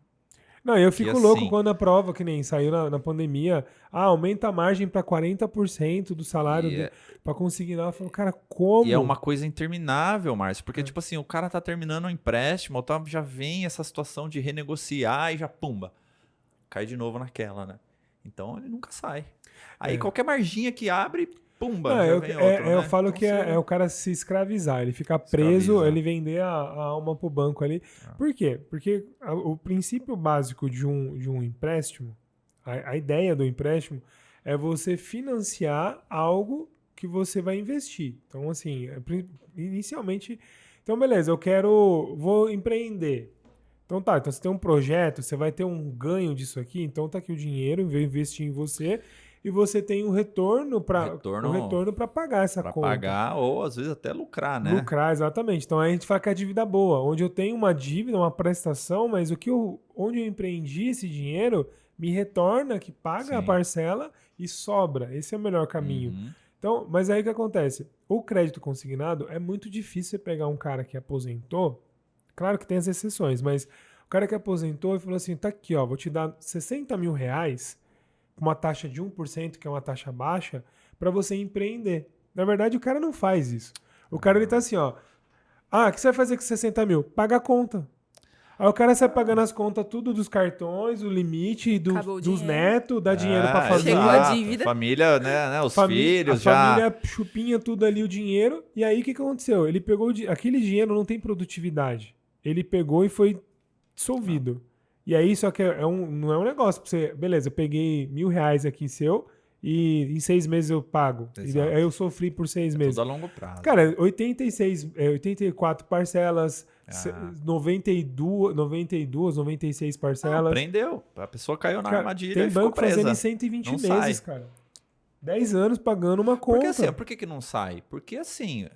Não, eu fico louco assim, quando a prova, que nem saiu na pandemia, aumenta a margem para 40% do salário para consignar. Eu falo, cara, como? E é uma coisa interminável, Márcio, porque, tipo assim, o cara tá terminando um empréstimo, já vem essa situação de renegociar e já, pumba, cai de novo naquela, né? Então, ele nunca sai. Aí, qualquer marginha que abre, pumba, já vem outro, né? Eu falo então, que é o cara se escravizar, ele ficar preso, ele vender a alma pro banco ali. Por quê? Porque o princípio básico de um empréstimo, a ideia do empréstimo é você financiar algo que você vai investir. Então, assim, inicialmente... Então, beleza, vou empreender. Então então você tem um projeto, você vai ter um ganho disso aqui, então tá aqui o dinheiro, eu investir em você... E você tem um retorno para pagar essa conta. Para pagar ou, às vezes, até lucrar, né? Lucrar, exatamente. Então, aí a gente fala que é a dívida boa, onde eu tenho uma dívida, uma prestação, mas onde eu empreendi esse dinheiro me retorna, que paga a parcela e sobra. Esse é o melhor caminho. Então, mas aí o que acontece? O crédito consignado é muito difícil você pegar um cara que aposentou. Claro que tem as exceções, mas o cara que aposentou e falou assim, tá aqui, ó, vou te dar R$60 mil, uma taxa de 1%, que é uma taxa baixa, para você empreender. Na verdade, o cara não faz isso. O cara, ele tá assim, ó. O que você vai fazer com 60 mil? Paga a conta. Aí o cara sai pagando as contas tudo dos cartões, o limite dos netos, dá dinheiro pra família. Chegou a dívida. Família, né? Os filhos já... A família chupinha tudo ali o dinheiro. E aí, o que aconteceu? Ele pegou... Aquele dinheiro não tem produtividade. Ele pegou e foi dissolvido. E aí, só que não é um negócio pra você... Beleza, eu peguei R$1.000 aqui seu e em 6 meses eu pago. E aí eu sofri por 6 meses. Tudo a longo prazo. Cara, 84 parcelas, 96 parcelas. Prendeu. A pessoa caiu na armadilha e ficou presa. Tem banco fazendo em 120 meses, cara. 10 anos pagando uma conta. Porque assim, por que não sai? Porque assim...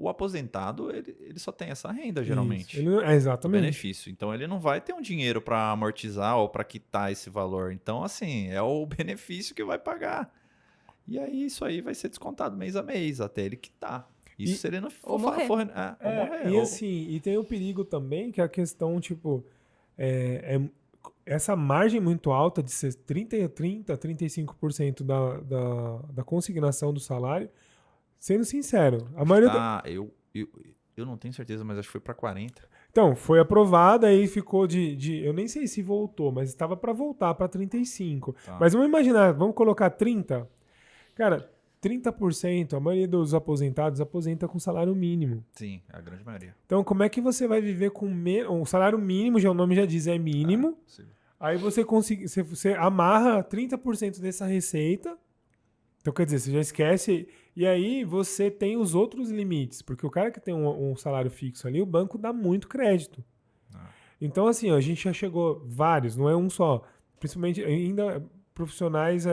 O aposentado, ele só tem essa renda, geralmente. Exatamente. Benefício. Então, ele não vai ter um dinheiro para amortizar ou para quitar esse valor. Então, assim, é o benefício que vai pagar. E aí, isso aí vai ser descontado mês a mês, até ele quitar. Isso se ele não for morrer. E tem o perigo também, que é a questão, tipo... essa margem muito alta de ser 35% da consignação do salário... Sendo sincero, a maioria... Eu não tenho certeza, mas acho que foi para 40. Então, foi aprovada e ficou eu nem sei se voltou, mas estava para voltar para 35. Mas vamos imaginar, vamos colocar 30. Cara, 30%, a maioria dos aposentados aposenta com salário mínimo. Sim, a grande maioria. Então, como é que você vai viver com um salário mínimo, já o nome já diz, é mínimo. Aí você amarra 30% dessa receita. Então, quer dizer, você já esquece... E aí você tem os outros limites, porque o cara que tem um salário fixo ali, o banco dá muito crédito. Então, assim, a gente já chegou vários, não é um só. Principalmente ainda profissionais,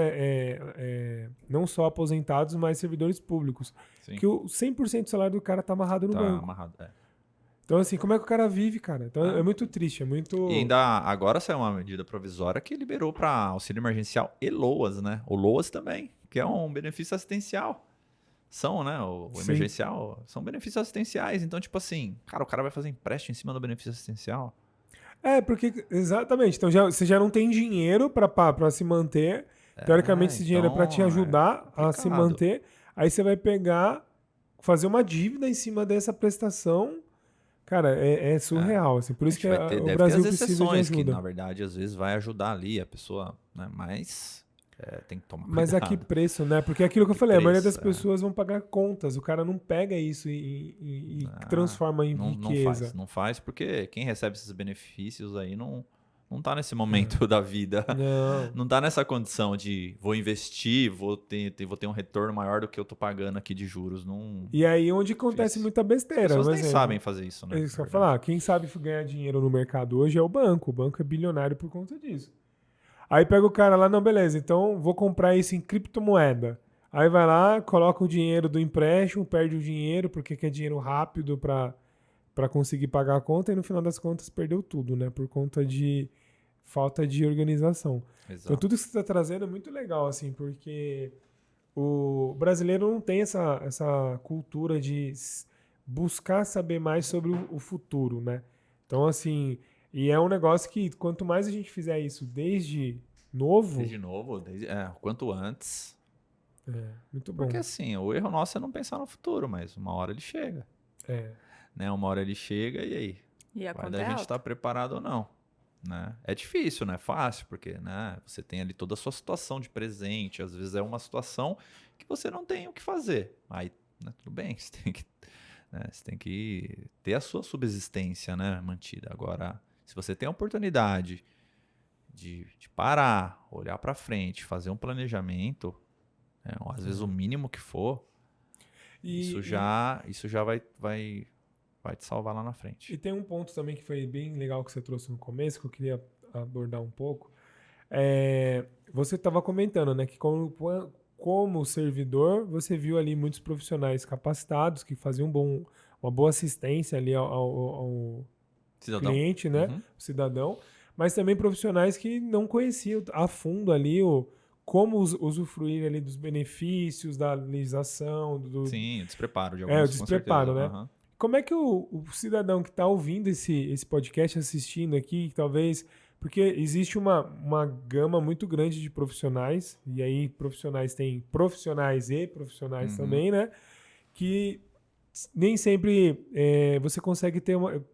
não só aposentados, mas servidores públicos. Sim. Que o 100% do salário do cara tá amarrado no banco. Então, assim, como é que o cara vive, cara? Então, é muito triste, é muito... E ainda agora saiu uma medida provisória que liberou para auxílio emergencial e LOAS, né? O LOAS também, que é um benefício assistencial. São, né? O emergencial são benefícios assistenciais. Então, tipo assim, o cara vai fazer empréstimo em cima do benefício assistencial. Porque... Exatamente. Então, você já não tem dinheiro para se manter. Teoricamente, esse dinheiro é para te ajudar a se manter. Aí você vai fazer uma dívida em cima dessa prestação. Cara, é surreal. Assim. Por isso que o Brasil precisa de ajuda. Que, na verdade, às vezes vai ajudar ali a pessoa, né? Mas... tem que tomar cuidado. Mas a que preço, né? Porque é aquilo que eu falei, a maioria das pessoas vão pagar contas. O cara não pega isso e transforma em riqueza. Não faz porque quem recebe esses benefícios aí não Não tá nesse momento da vida. Não. Não tá nessa condição de vou investir, vou ter um retorno maior do que eu tô pagando aqui de juros. Não, E aí onde acontece difícil. muita As besteira. pessoas Um nem exemplo. sabem fazer isso, né? É isso que eu ia falar. Quem sabe ganhar dinheiro no mercado hoje é o banco. O banco é bilionário por conta disso. Aí pega o cara lá, não, beleza, então vou comprar isso em criptomoeda. Aí vai lá, coloca o dinheiro do empréstimo, perde o dinheiro porque quer dinheiro rápido para conseguir pagar a conta e no final das contas perdeu tudo, né? Por conta de falta de organização. Exato. Então tudo que você está trazendo é muito legal, assim, porque o brasileiro não tem essa cultura de buscar saber mais sobre o futuro, né? Então, assim, e é um negócio que quanto mais a gente fizer isso desde novo... Desde novo, quanto antes. Muito bom. Porque assim, o erro nosso é não pensar no futuro, mas uma hora ele chega. Né? Uma hora ele chega e aí? E a Vai conta da é gente alta. estar preparado ou não. Né? É difícil, não é fácil, porque né, você tem ali toda a sua situação de presente. Às vezes é uma situação que você não tem o que fazer. Aí, né, tudo bem, você tem que ter a sua subsistência, né, mantida. Agora, se você tem a oportunidade de parar, olhar para frente, fazer um planejamento, né, ou às vezes o mínimo que for, isso já vai te salvar lá na frente. E tem um ponto também que foi bem legal que você trouxe no começo, que eu queria abordar um pouco. Você estava comentando, né, que como servidor, você viu ali muitos profissionais capacitados que faziam uma boa assistência ali ao Cidadão. cliente, né, Uhum. o cidadão, mas também profissionais que não conheciam a fundo ali como usufruir ali dos benefícios da legislação. Sim, o despreparo de o alguns, despreparo, com né? certeza. Uhum. Como é que o cidadão que está ouvindo esse podcast, assistindo aqui, talvez... Porque existe uma gama muito grande de profissionais, e aí profissionais tem profissionais e profissionais também, né? Que nem sempre você consegue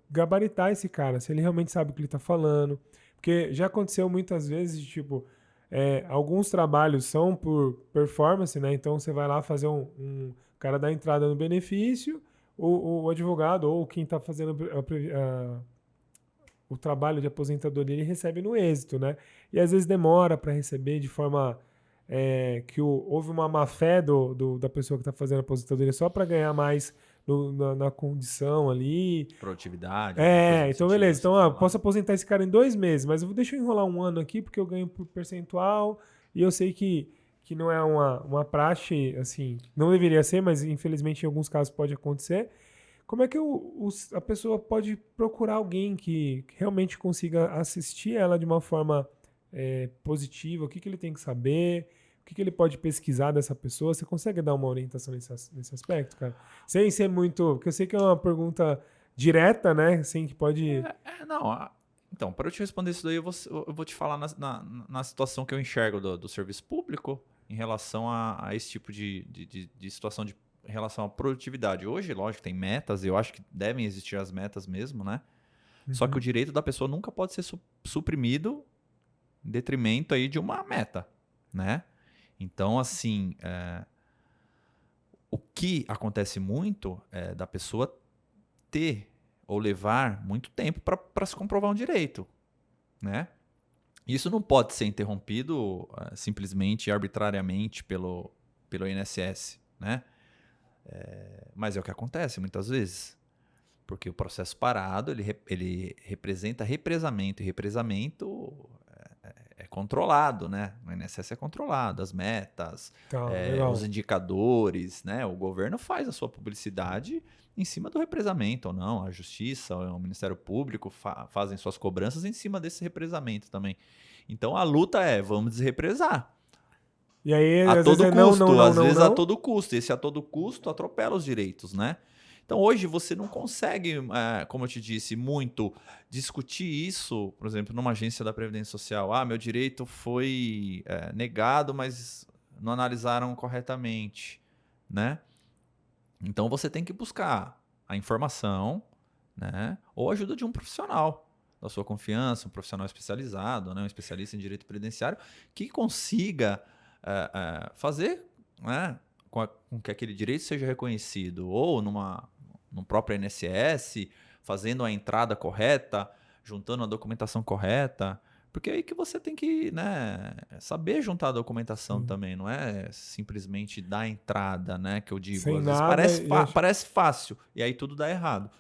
gabaritar esse cara, se ele realmente sabe o que ele está falando. Porque já aconteceu muitas vezes, de, tipo, alguns trabalhos são por performance, né? Então você vai lá fazer o cara dá entrada no benefício, o advogado ou quem está fazendo o trabalho de aposentadoria, ele recebe no êxito, né? E às vezes demora para receber de forma que houve uma má-fé da pessoa que está fazendo a aposentadoria só para ganhar mais na condição ali. Produtividade. Então beleza. Então, posso aposentar esse cara em 2 meses, mas deixa eu enrolar um ano aqui porque eu ganho por percentual e eu sei que não é uma praxe, assim, não deveria ser, mas infelizmente em alguns casos pode acontecer. Como é que a pessoa pode procurar alguém que realmente consiga assistir ela de uma forma positiva? O que ele tem que saber? O que ele pode pesquisar dessa pessoa? Você consegue dar uma orientação nesse aspecto, cara? Sem ser muito... Porque eu sei que é uma pergunta direta, né? Assim, que pode... Então, para eu te responder isso daí, eu vou te falar na situação que eu enxergo do serviço público em relação a esse tipo de situação em relação à produtividade. Hoje, lógico, tem metas, eu acho que devem existir as metas mesmo, né? Só que o direito da pessoa nunca pode ser suprimido em detrimento aí de uma meta, né? Então, assim, o que acontece muito é da pessoa ter ou levar muito tempo para se comprovar um direito, né? Isso não pode ser interrompido simplesmente e arbitrariamente pelo INSS, né? Mas é o que acontece muitas vezes, porque o processo parado ele representa represamento, e represamento é controlado, né? O INSS é controlado, as metas, os indicadores, né? O governo faz a sua publicidade em cima do represamento ou não, a Justiça, o Ministério Público fazem suas cobranças em cima desse represamento também. Então a luta vamos desrepresar. E aí, a às todo vezes custo, às vezes a todo custo. Esse a todo custo atropela os direitos, né? Então hoje você não consegue, como eu te disse, muito discutir isso, por exemplo, numa agência da Previdência Social. Meu direito foi negado, mas não analisaram corretamente, né? Então você tem que buscar a informação, né? Ou a ajuda de um profissional da sua confiança, um profissional especializado, né? Um especialista em direito previdenciário, que consiga fazer, né, com que aquele direito seja reconhecido, ou no próprio INSS, fazendo a entrada correta, juntando a documentação correta. Porque é aí que você tem que, né, saber juntar a documentação também, não é simplesmente dar entrada, né, que eu digo. Sem Às vezes nada, parece fácil, e aí tudo dá errado,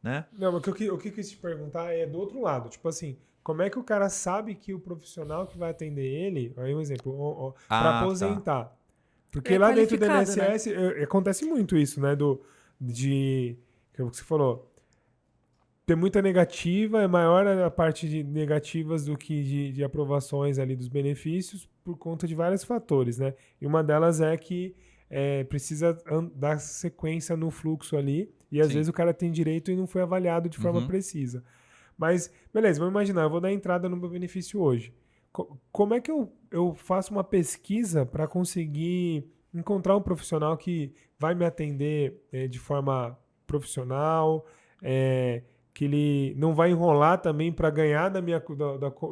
né? Não, mas o que eu quis te perguntar é do outro lado. Tipo assim, como é que o cara sabe que o profissional que vai atender ele, aí um exemplo, para Tá. aposentar? Porque É lá dentro do qualificado, né? INSS acontece muito isso, né? Que é o que você falou. Tem muita negativa, é maior a parte de negativas do que de aprovações ali dos benefícios por conta de vários fatores, né? E uma delas é que precisa dar sequência no fluxo ali e às Sim. vezes o cara tem direito e não foi avaliado de forma precisa. Mas, beleza, vamos imaginar, eu vou dar entrada no meu benefício hoje. Como é que eu faço uma pesquisa para conseguir encontrar um profissional que vai me atender de forma profissional, que ele não vai enrolar também para ganhar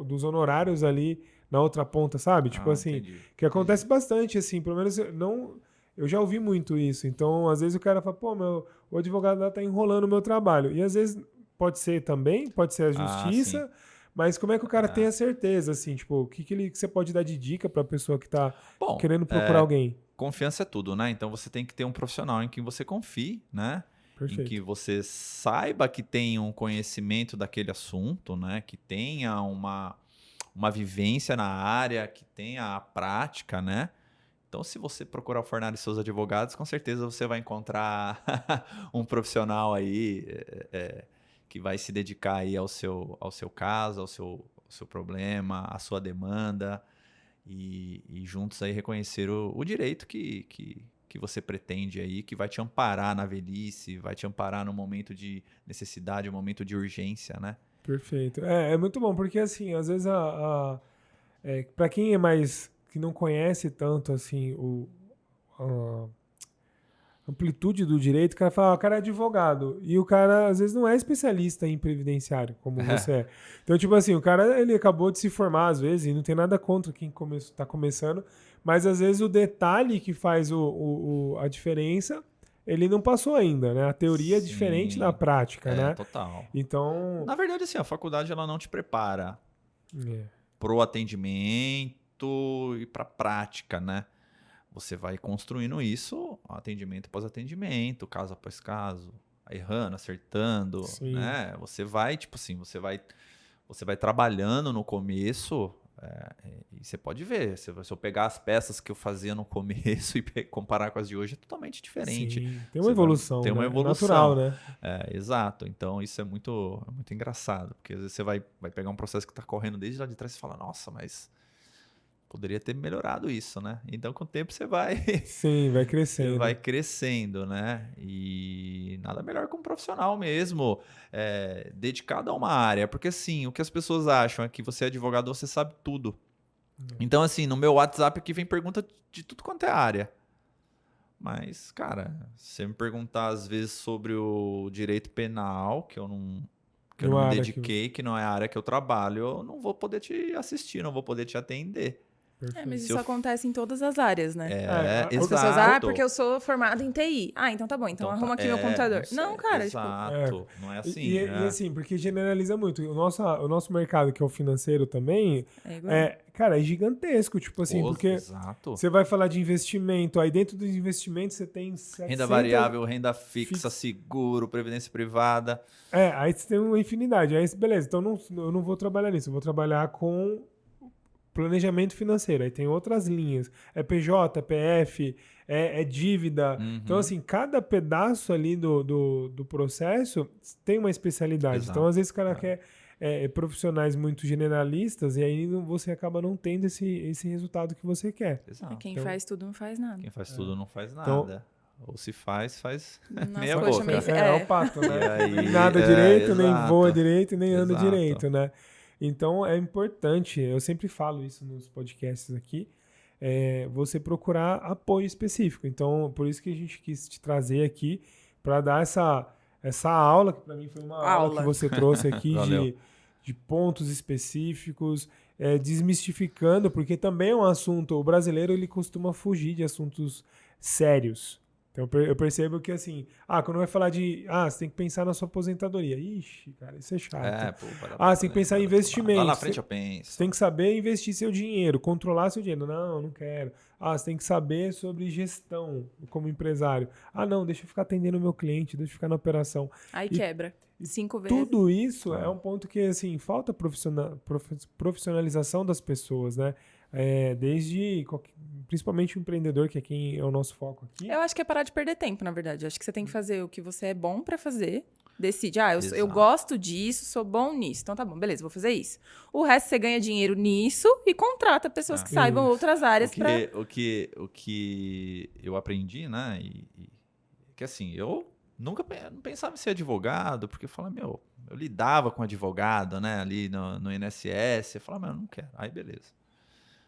dos honorários ali na outra ponta, sabe? Tipo assim, Entendi. que acontece bastante, assim, pelo menos eu já ouvi muito isso. Então, às vezes o cara fala, pô, o advogado lá tá enrolando o meu trabalho. E às vezes pode ser também, pode ser a justiça, mas como é que o cara tem a certeza, assim, tipo, o que você pode dar de dica para a pessoa que tá querendo procurar alguém? Confiança é tudo, né? Então você tem que ter um profissional em quem você confie, né? Perfeito. Em que você saiba que tem um conhecimento daquele assunto, né? Que tenha uma vivência na área, que tenha a prática, né? Então, se você procurar o Fornari e seus advogados, com certeza você vai encontrar um profissional aí que vai se dedicar aí ao seu caso, ao seu problema, à sua demanda e juntos aí reconhecer o direito que você pretende aí, que vai te amparar na velhice, vai te amparar no momento de necessidade, no momento de urgência, né? Perfeito. É muito bom, porque assim, às vezes para quem é mais que não conhece tanto assim a amplitude do direito, o cara fala, o cara é advogado, e o cara às vezes não é especialista em previdenciário, como você é. Então, tipo assim, o cara ele acabou de se formar às vezes, e não tem nada contra quem tá começando, mas às vezes o detalhe que faz a diferença, ele não passou ainda, né? A teoria é diferente da prática, né? Total. Então... Na verdade, assim, a faculdade ela não te prepara pro atendimento e pra prática, né? Você vai construindo isso, atendimento após atendimento, caso após caso, errando, acertando, né? Você vai, tipo assim, você vai trabalhando no começo, e você pode ver, se eu pegar as peças que eu fazia no começo e comparar com as de hoje, é totalmente diferente. Sim, tem uma evolução, tem uma evolução. Natural, né? Exato. Então, isso é muito engraçado, porque às vezes você vai pegar um processo que está correndo desde lá de trás e fala, nossa, mas poderia ter melhorado isso, né? Então, com o tempo, você vai... Sim, vai crescendo. Você vai crescendo, né? E nada melhor que um profissional mesmo, dedicado a uma área. Porque, assim, o que as pessoas acham é que você é advogado, você sabe tudo. Então, assim, no meu WhatsApp aqui vem pergunta de tudo quanto é área. Mas, cara, se você me perguntar, às vezes, sobre o direito penal, que eu não me dediquei, que não é a área que eu trabalho, eu não vou poder te assistir, não vou poder te atender. Mas isso acontece em todas as áreas, né? Exato. As pessoas, porque eu sou formado em TI. Então tá bom, então arruma aqui meu computador. Não, cara, exato. Não é assim. E assim, porque generaliza muito. O nosso mercado, que é o financeiro também, cara, é gigantesco. Tipo assim, porque você vai falar de investimento, aí dentro dos investimentos você tem 700... Renda variável, renda fixa, seguro, previdência privada. Aí você tem uma infinidade. Aí, beleza, então eu não vou trabalhar nisso, eu vou trabalhar com planejamento financeiro, aí tem outras linhas. É PJ, PF, é dívida. Então, assim, cada pedaço ali do processo tem uma especialidade. Exato. Então, às vezes, o cara quer profissionais muito generalistas e aí você acaba não tendo esse resultado que você quer. Exato. Quem faz tudo não faz nada. Quem faz tudo não faz nada. Então, ou se faz Nossa, meia boca. É o pato, né? Aí, nem nada direito, nem exato. voa direito, nem anda Exato. direito, né? Então, é importante, eu sempre falo isso nos podcasts aqui, você procurar apoio específico. Então, por isso que a gente quis te trazer aqui para dar essa aula, que para mim foi uma aula que você trouxe aqui de pontos específicos, desmistificando, porque também é um assunto, o brasileiro ele costuma fugir de assuntos sérios. Então eu percebo que assim, quando vai falar de, você tem que pensar na sua aposentadoria. Ixi, cara, isso é chato. Você tem que pensar em investimento. Lá na frente eu penso. Você tem que saber investir seu dinheiro, controlar seu dinheiro. Não quero. Você tem que saber sobre gestão como empresário. Não, deixa eu ficar atendendo o meu cliente, deixa eu ficar na operação. Aí quebra. 5 vezes. Tudo isso é um ponto que, assim, falta profissionalização das pessoas, né? Principalmente o empreendedor, que é quem é o nosso foco aqui. Eu acho que é parar de perder tempo, na verdade. Eu acho que você tem que fazer o que você é bom pra fazer. Decide, eu gosto disso, sou bom nisso. Então tá bom, beleza, vou fazer isso. O resto você ganha dinheiro nisso e contrata pessoas que saibam outras áreas o que eu aprendi, né? Que assim, eu nunca não pensava em ser advogado, porque eu falava, eu lidava com advogado, né? Ali no INSS. Eu falava, eu não quero. Aí beleza.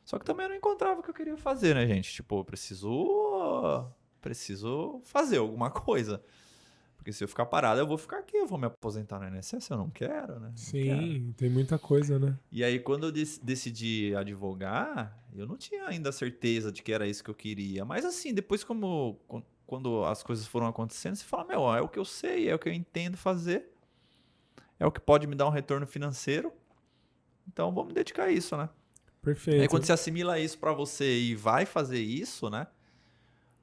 Só que também eu não encontrava o que eu queria fazer, né, gente? Tipo, eu preciso fazer alguma coisa. Porque se eu ficar parado, eu vou ficar aqui, eu vou me aposentar no INSS, eu não quero, né? Sim, tem muita coisa, né? E aí, quando eu decidi advogar, eu não tinha ainda certeza de que era isso que eu queria. Mas assim, depois quando as coisas foram acontecendo, você fala, é o que eu sei, é o que eu entendo fazer, é o que pode me dar um retorno financeiro, então vou me dedicar a isso, né? Perfeito. Aí quando você assimila isso pra você e vai fazer isso, né?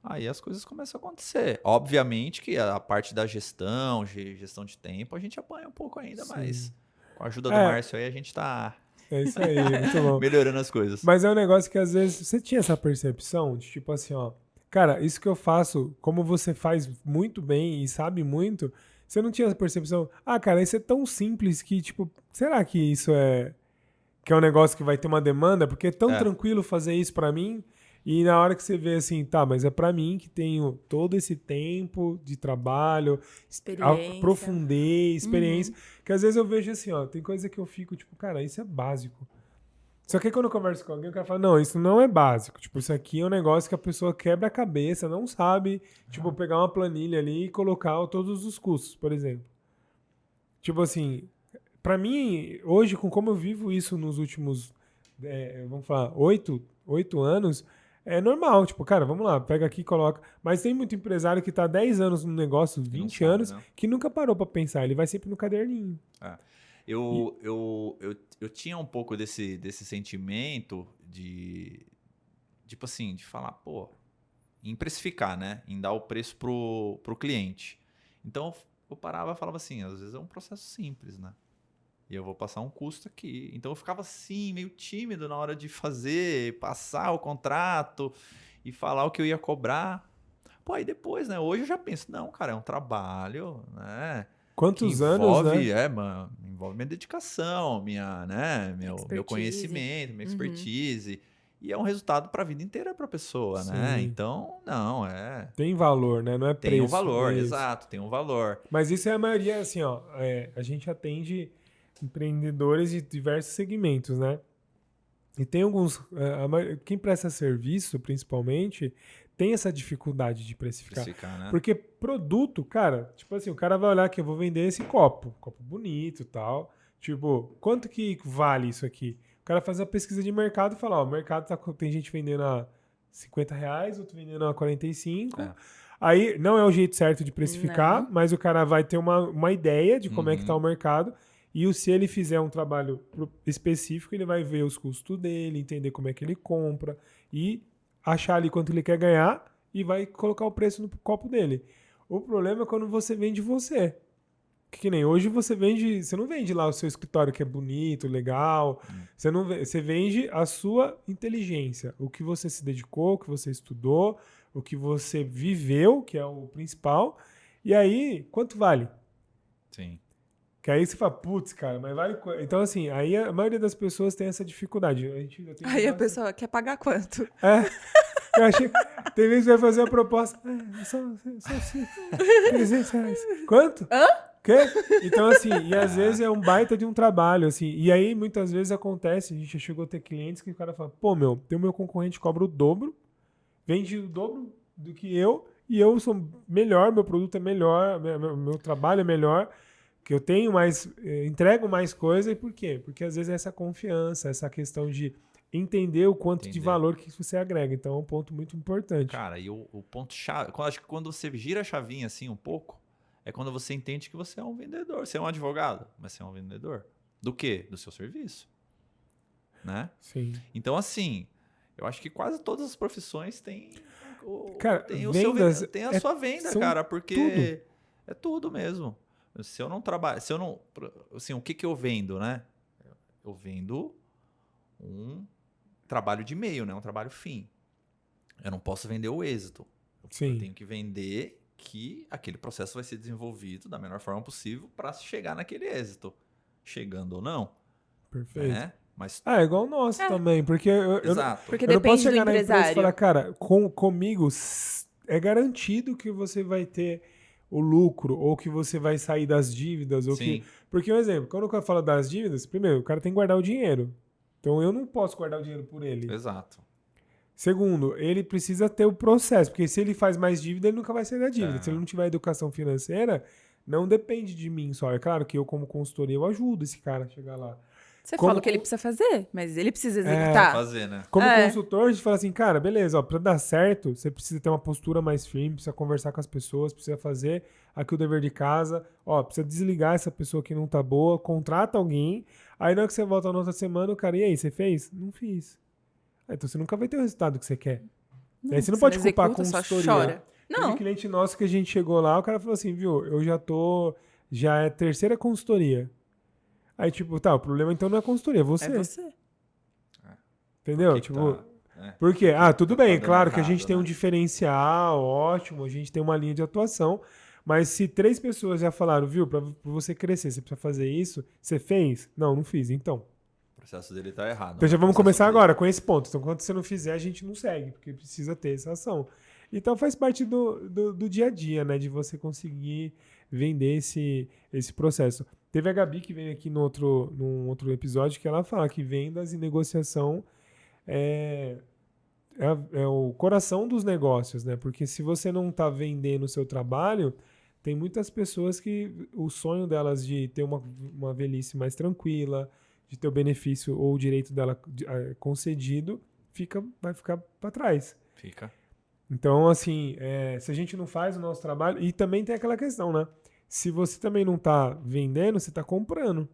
Aí as coisas começam a acontecer. Obviamente que a parte da gestão de tempo, a gente apanha um pouco ainda, mas com a ajuda do Márcio aí a gente tá... É isso aí, muito bom. Melhorando as coisas. Mas é um negócio que às vezes você tinha essa percepção de tipo assim, cara, isso que eu faço, como você faz muito bem e sabe muito, você não tinha essa percepção, cara, isso é tão simples que, tipo, será que isso é um negócio que vai ter uma demanda? Porque é tão tranquilo fazer isso pra mim. E na hora que você vê assim, mas é pra mim que tenho todo esse tempo de trabalho, aprofundei, experiência, que às vezes eu vejo assim, tem coisa que eu fico tipo, cara, isso é básico. Só que quando eu converso com alguém, o cara fala, não, isso não é básico. Tipo, isso aqui é um negócio que a pessoa quebra a cabeça, não sabe, tipo, pegar uma planilha ali e colocar todos os custos, por exemplo. Tipo assim, pra mim, hoje, com como eu vivo isso nos últimos, vamos falar, 8 anos, é normal, tipo, cara, vamos lá, pega aqui e coloca. Mas tem muito empresário que tá 10 anos no negócio, 20 anos, que nunca parou pra pensar. Ele vai sempre no caderninho. Eu tinha um pouco desse sentimento de, tipo assim, de falar, em precificar, né? Em dar o preço pro cliente. Então, eu parava e falava assim, às vezes é um processo simples, né? E eu vou passar um custo aqui. Então eu ficava assim, meio tímido na hora de passar o contrato e falar o que eu ia cobrar. Aí depois, né? Hoje eu já penso, não, cara, é um trabalho, né? Quantos anos, né? Envolve minha dedicação, meu conhecimento, minha expertise. E é um resultado para a vida inteira para a pessoa, né? Então, não, tem valor, né? Não é preço. Tem um valor, exato, tem um valor. Mas isso é a maioria, assim, a gente atende empreendedores de diversos segmentos, né? E tem alguns... quem presta serviço, principalmente, tem essa dificuldade de precificar. Né? Porque produto, cara, tipo assim, o cara vai olhar que eu vou vender esse copo bonito e tal. Tipo, quanto que vale isso aqui? O cara faz a pesquisa de mercado e fala, o mercado tem gente vendendo a R$50, outro vendendo a 45. Aí, não é o jeito certo de precificar, mas o cara vai ter uma ideia de como é que tá o mercado. E se ele fizer um trabalho específico, ele vai ver os custos dele, entender como é que ele compra e achar ali quanto ele quer ganhar e vai colocar o preço no copo dele. O problema é quando você vende você. Que nem hoje você não vende lá o seu escritório que é bonito, legal. Você vende a sua inteligência, o que você se dedicou, o que você estudou, o que você viveu, que é o principal. E aí, quanto vale? Sim. Que aí você fala, putz, cara, mas vale... Então, assim, aí a maioria das pessoas tem essa dificuldade. Aí a pessoa quer pagar quanto? Eu achei... Tem vezes que vai fazer uma proposta. Só R$300. Quanto? Quê? Então, assim, e às vezes é um baita de um trabalho, assim. E aí, muitas vezes acontece, a gente já chegou a ter clientes que o cara fala, tem o meu concorrente cobra o dobro, vende o dobro do que eu, e eu sou melhor, meu produto é melhor, meu trabalho é melhor, que eu tenho mais, entrego mais coisa. E por quê? Porque às vezes é essa confiança, essa questão de entender o quanto de Entender. valor que você agrega. Então é um ponto muito importante. Cara, e o ponto-chave, acho que quando você gira a chavinha assim um pouco, é quando você entende que você é um vendedor. Você é um advogado, mas você é um vendedor. Do quê? Do seu serviço. Né? Sim. Então, assim, eu acho que quase todas as profissões têm Cara, tem vendas tem a sua venda, são cara, porque tudo. é tudo mesmo. Se eu não trabalho, se eu não, assim, o que eu vendo, né? Eu vendo um trabalho de meio, né? Um trabalho fim. Eu não posso vender o êxito. Eu Sim. tenho que vender que aquele processo vai ser desenvolvido da melhor forma possível para chegar naquele êxito. Chegando ou não, Perfeito. né? Mas, É igual o nosso também, porque eu exato. Porque não posso depende do chegar na empresa e empresário. falar, cara, comigo é garantido que você vai ter o lucro, ou que você vai sair das dívidas, ou Sim. que... Porque, um exemplo, quando eu falo das dívidas, primeiro, o cara tem que guardar o dinheiro. Então, eu não posso guardar o dinheiro por ele. Exato. Segundo, ele precisa ter o processo, porque se ele faz mais dívida, ele nunca vai sair da dívida. É. Se ele não tiver educação financeira, não depende de mim só. É claro que eu, como consultoria, eu ajudo esse cara a chegar lá. Você Como fala o que ele co- precisa fazer, mas ele precisa executar. Fazer, né? Como É. consultor, a gente fala assim, cara, beleza, ó, pra dar certo, você precisa ter uma postura mais firme, precisa conversar com as pessoas, precisa fazer aqui o dever de casa, ó, precisa desligar essa pessoa que não tá boa, contrata alguém, aí na hora que você volta na outra semana, o cara, e aí, você fez? Não fiz. Ah, então você nunca vai ter o resultado que você quer. Aí você não pode culpar a executa, só consultoria. chora. Teve Não. um cliente nosso que a gente chegou lá, o cara falou assim, viu, já é a terceira consultoria. Aí, tipo, tá, o problema então não é a consultoria, é você. É você. Entendeu? Que Tipo, tá, né? por quê? Ah, tudo Tá bem, dando claro que a gente errado, tem um né? diferencial, ótimo, a gente tem uma linha de atuação, mas se 3 pessoas já falaram, viu, pra você crescer, você precisa fazer isso, você fez? Não, não fiz, então. O processo dele tá errado. Então né? já O vamos processo começar dele- agora com esse ponto. Então, quando você não fizer, a gente não segue, porque precisa ter essa ação. Então faz parte do dia a dia, né? De você conseguir vender esse processo. Teve a Gabi que veio aqui num outro episódio que ela fala que vendas e negociação é o coração dos negócios, né? Porque se você não está vendendo o seu trabalho, tem muitas pessoas que o sonho delas de ter uma velhice mais tranquila, de ter o benefício ou o direito dela concedido, vai ficar para trás. Fica. Então, assim, se a gente não faz o nosso trabalho... E também tem aquela questão, né? Se você também não está vendendo, você está comprando.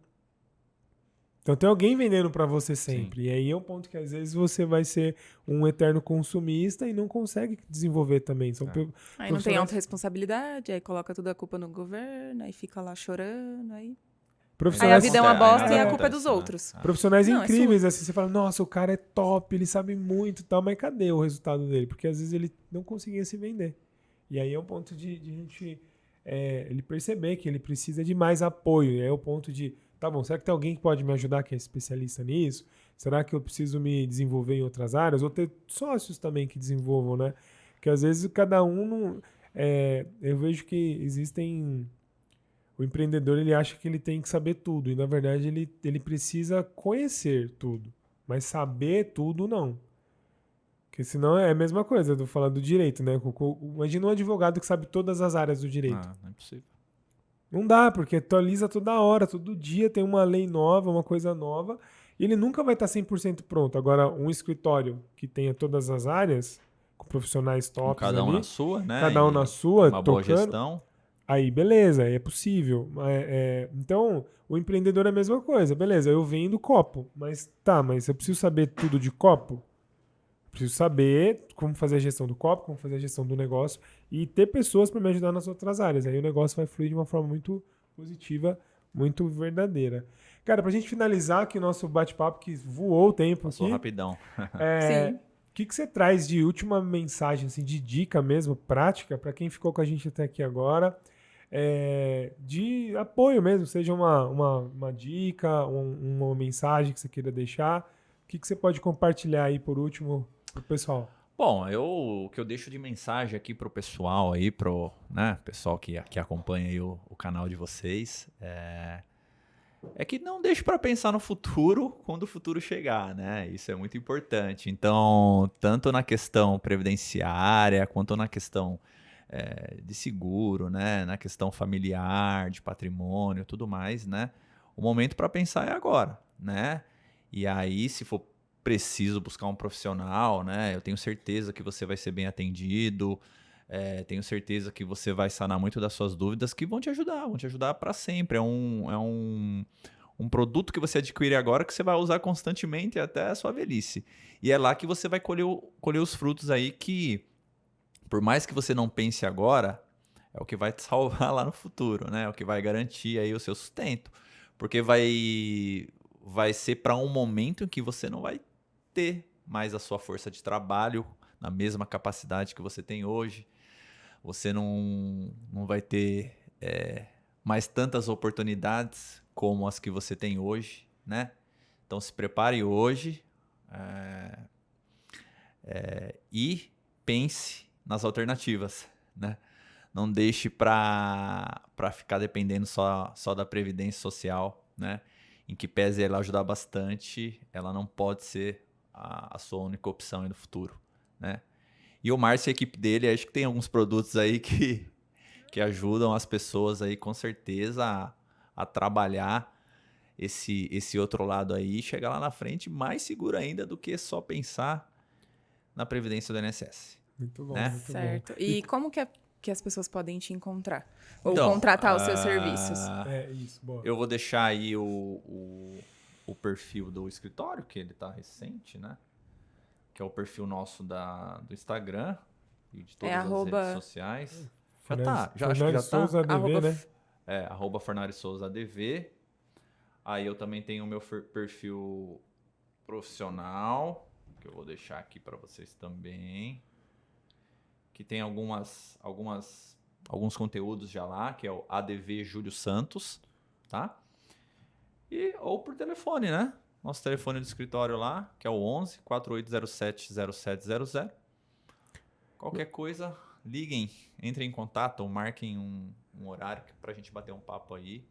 Então tem alguém vendendo para você sempre. Sim. E aí é um ponto que às vezes você vai ser um eterno consumista e não consegue desenvolver também. São É. Aí não tem profissionais- autorresponsabilidade, aí coloca tudo a culpa no governo, aí fica lá chorando, aí... Aí a profissionais, vida é uma bosta e a Acontece, culpa é dos né? outros. profissionais Não, é incríveis, assim, você fala, nossa, o cara é top, ele sabe muito e tal, mas cadê o resultado dele? Porque às vezes ele não conseguia se vender. E aí é um ponto de gente ele perceber que ele precisa de mais apoio. E aí é o ponto de, tá bom, será que tem alguém que pode me ajudar que é especialista nisso? Será que eu preciso me desenvolver em outras áreas? Ou ter sócios também que desenvolvam, né? Porque às vezes cada um não... eu vejo que existem... O empreendedor, ele acha que ele tem que saber tudo. E, na verdade, ele precisa conhecer tudo. Mas saber tudo, não. Porque senão é a mesma coisa, eu tô falando do direito, né? Imagina um advogado que sabe todas as áreas do direito. Não é possível. Não dá, porque atualiza toda hora, todo dia tem uma lei nova, uma coisa nova, e ele nunca vai estar 100% pronto. Agora, um escritório que tenha todas as áreas, com profissionais Com tops cada um ali, na sua, né? cada um E na sua, uma boa tocando, gestão. aí beleza, aí é possível. Então, o empreendedor é a mesma coisa. Beleza, eu vendo copo, mas eu preciso saber tudo de copo? Preciso saber como fazer a gestão do copo, como fazer a gestão do negócio e ter pessoas para me ajudar nas outras áreas. Aí o negócio vai fluir de uma forma muito positiva, muito verdadeira. Cara, pra gente finalizar aqui o nosso bate-papo, que voou o tempo Passou aqui. rapidão. Sim. O que você traz de última mensagem, assim, de dica mesmo, prática, para quem ficou com a gente até aqui agora? De apoio mesmo, seja uma dica, uma mensagem que você queira deixar. O que você pode compartilhar aí por último pro pessoal? Bom, o que eu deixo de mensagem aqui pro pessoal aí, pro pessoal que acompanha aí o canal de vocês, é que não deixe para pensar no futuro quando o futuro chegar, né? Isso é muito importante. Então, tanto na questão previdenciária, quanto na questão de seguro, né? Na questão familiar, de patrimônio, tudo mais, né? O momento para pensar é agora, né? E aí, se for preciso buscar um profissional, né? Eu tenho certeza que você vai ser bem atendido, tenho certeza que você vai sanar muito das suas dúvidas, que vão te ajudar para sempre. É um produto que você adquire agora que você vai usar constantemente até a sua velhice. E é lá que você vai colher os frutos aí que, por mais que você não pense agora, é o que vai te salvar lá no futuro, né? É o que vai garantir aí o seu sustento. Porque vai ser para um momento em que você não vai ter mais a sua força de trabalho na mesma capacidade que você tem hoje. Você não vai ter mais tantas oportunidades como as que você tem hoje, né? Então se prepare hoje e pense nas alternativas, né? Não deixe para ficar dependendo só da Previdência Social, né? Em que pese ela ajudar bastante, ela não pode ser a sua única opção aí no futuro, né? E o Márcio e a equipe dele, acho que tem alguns produtos aí que ajudam as pessoas aí com certeza a trabalhar esse outro lado aí e chegar lá na frente mais seguro ainda do que só pensar na Previdência do INSS. Muito bom, né? muito Certo. bom. E como que as pessoas podem te encontrar? Ou Então, contratar os seus serviços? Isso, boa. Eu vou deixar aí o perfil do escritório, que ele tá recente, né? Que é o perfil nosso do Instagram e de todas as redes sociais. Já tá, acho que já Souza tá. ADV, né? @Fornari Souza ADV. Aí eu também tenho o meu perfil profissional, que eu vou deixar aqui para vocês também. Que tem alguns conteúdos já lá, que é o ADV Júlio Santos, tá? Ou por telefone, né? Nosso telefone do escritório lá, que é o 11 4807 0700. Qualquer coisa, liguem, entrem em contato ou marquem um horário pra gente bater um papo aí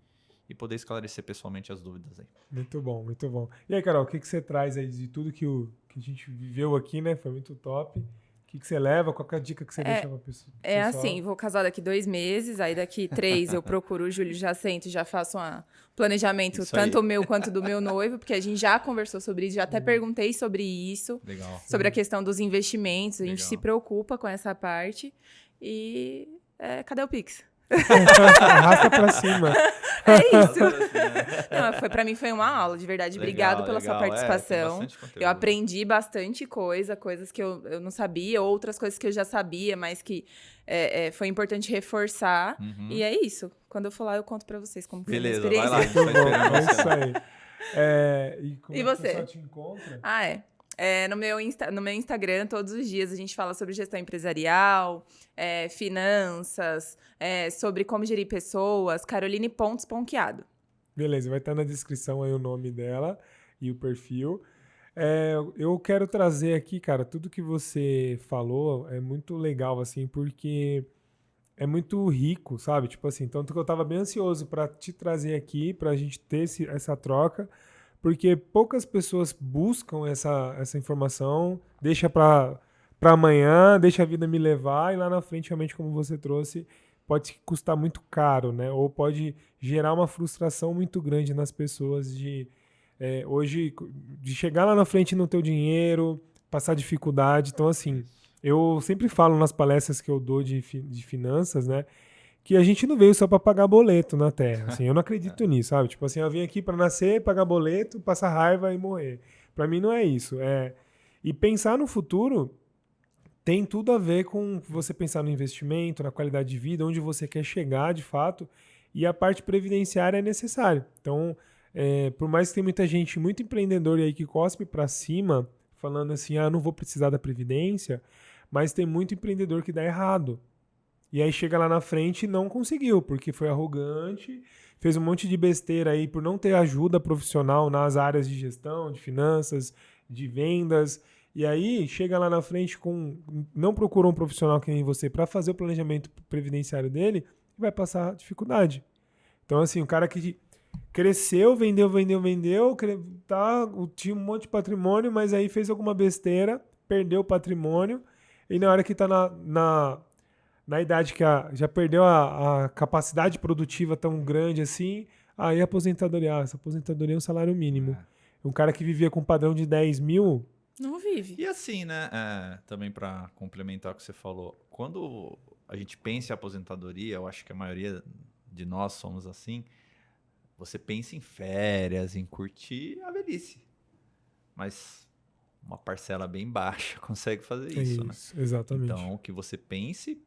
e poder esclarecer pessoalmente as dúvidas aí. Muito bom, muito bom. E aí, Carol, o que você traz aí de tudo que a gente viveu aqui, né? Foi muito top. O que você leva? Qual que é a dica que você deixa pra pessoa? Assim, vou casar daqui 2 meses, aí daqui 3 eu procuro o Júlio, já sento, já faço um planejamento, Isso tanto aí. o meu quanto do meu noivo, porque a gente já conversou sobre isso, já até perguntei sobre isso, Legal. sobre a questão dos investimentos, a gente Legal. se preocupa com essa parte. E cadê o Pix? Arrasta pra cima. É isso. Não, pra mim foi uma aula, de verdade. Obrigado pela sua Legal. participação. Tem bastante conteúdo. Eu aprendi bastante coisas que eu não sabia, outras coisas que eu já sabia, mas que foi importante reforçar. Uhum. E é isso. Quando eu for lá, eu conto pra vocês como foi a minha Beleza, vai lá. experiência. A gente tá esperando É você. isso aí. E como E é que o você? pessoal te encontra? No meu Instagram, todos os dias, a gente fala sobre gestão empresarial, finanças, sobre como gerir pessoas. Caroline Pontes Ponqueado. Beleza, vai estar na descrição aí o nome dela e o perfil. Eu quero trazer aqui, cara, tudo que você falou é muito legal, assim, porque é muito rico, sabe? Tipo assim, tanto que eu tava bem ansioso para te trazer aqui, pra gente ter essa troca, porque poucas pessoas buscam essa informação, deixa para amanhã, deixa a vida me levar, e lá na frente, realmente, como você trouxe, pode custar muito caro, né? Ou pode gerar uma frustração muito grande nas pessoas hoje, de chegar lá na frente e não ter o dinheiro, passar dificuldade. Então, assim, eu sempre falo nas palestras que eu dou de finanças, né? Que a gente não veio só para pagar boleto na Terra. Assim, eu não acredito nisso, sabe? Tipo assim, eu vim aqui para nascer, pagar boleto, passar raiva e morrer. Para mim não é isso. E pensar no futuro tem tudo a ver com você pensar no investimento, na qualidade de vida, onde você quer chegar de fato. E a parte previdenciária é necessária. Então, por mais que tenha muita gente, muito empreendedor aí que cospe para cima, falando assim, não vou precisar da previdência, mas tem muito empreendedor que dá errado. E aí chega lá na frente e não conseguiu, porque foi arrogante, fez um monte de besteira aí por não ter ajuda profissional nas áreas de gestão, de finanças, de vendas. E aí chega lá na frente não procurou um profissional que nem você para fazer o planejamento previdenciário dele e vai passar dificuldade. Então, assim, o cara que cresceu, vendeu, tinha um monte de patrimônio, mas aí fez alguma besteira, perdeu o patrimônio, e na hora que está na idade que já perdeu a capacidade produtiva tão grande assim, aí a aposentadoria, essa aposentadoria é um salário mínimo. Um cara que vivia com um padrão de 10 mil... Não vive. E assim, né? Também para complementar o que você falou, quando a gente pensa em aposentadoria, eu acho que a maioria de nós somos assim, você pensa em férias, em curtir a velhice. Mas uma parcela bem baixa consegue fazer isso, né? Exatamente. Então, que você pense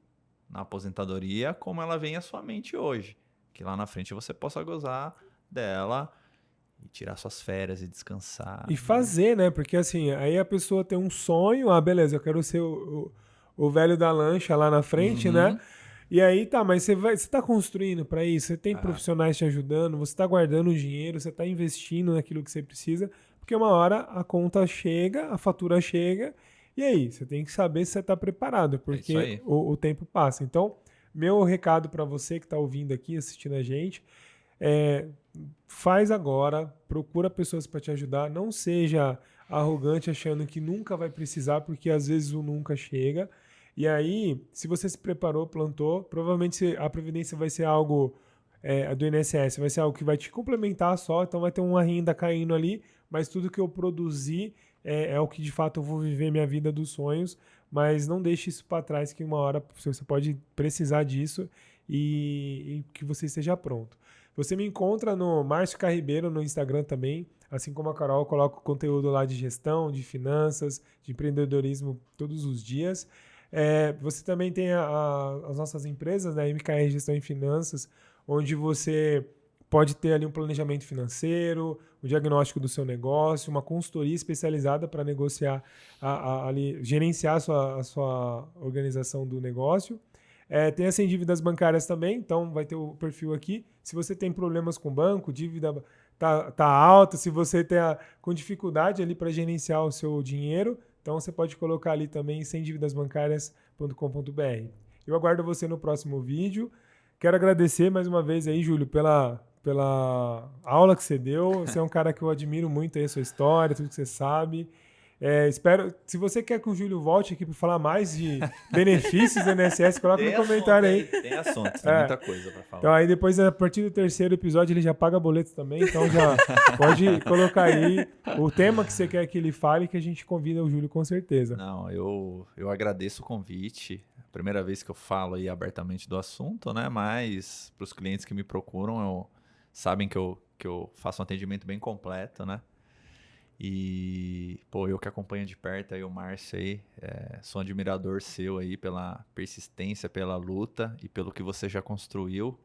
na aposentadoria como ela vem à sua mente hoje. Que lá na frente você possa gozar dela e tirar suas férias e descansar. E fazer, né? Porque assim, aí a pessoa tem um sonho, beleza, eu quero ser o velho da lancha lá na frente, né? E aí tá, mas você tá construindo para isso, você tem profissionais te ajudando, você tá guardando dinheiro, você tá investindo naquilo que você precisa, porque uma hora a conta chega, a fatura chega, e aí, você tem que saber se você tá preparado, porque o tempo passa. Então, meu recado para você que tá ouvindo aqui, assistindo a gente, faz agora, procura pessoas para te ajudar, não seja arrogante achando que nunca vai precisar, porque às vezes o nunca chega. E aí, se você se preparou, plantou, provavelmente a previdência vai ser algo do INSS, vai ser algo que vai te complementar só, então vai ter uma renda caindo ali, mas tudo que eu produzi é o que de fato eu vou viver minha vida dos sonhos, mas não deixe isso para trás, que uma hora você pode precisar disso e que você esteja pronto. Você me encontra no Márcio Carribeiro no Instagram também, assim como a Carol, eu coloco conteúdo lá de gestão, de finanças, de empreendedorismo todos os dias. Você também tem as nossas empresas, né, MKR Gestão em Finanças, onde você pode ter ali um planejamento financeiro, o diagnóstico do seu negócio, uma consultoria especializada para negociar, ali, gerenciar a sua organização do negócio. Tem as sem dívidas bancárias também, então vai ter o perfil aqui. Se você tem problemas com o banco, dívida tá alta, se você está com dificuldade ali para gerenciar o seu dinheiro, então você pode colocar ali também semdividasbancarias.com.br. Eu aguardo você no próximo vídeo. Quero agradecer mais uma vez aí, Júlio, pela aula que você deu. Você é um cara que eu admiro muito aí, a sua história, tudo que você sabe. Espero, se você quer que o Júlio volte aqui para falar mais de benefícios do INSS, coloca no comentário aí. Tem assunto, tem muita coisa para falar. Então aí depois, a partir do 3º episódio, ele já paga boleto também, então já pode colocar aí o tema que você quer que ele fale, que a gente convida o Júlio com certeza. Não, eu agradeço o convite. Primeira vez que eu falo aí abertamente do assunto, né? Mas para os clientes que me procuram, sabem que eu faço um atendimento bem completo, né? E, eu que acompanho de perto aí o Márcio aí, sou um admirador seu aí pela persistência, pela luta e pelo que você já construiu.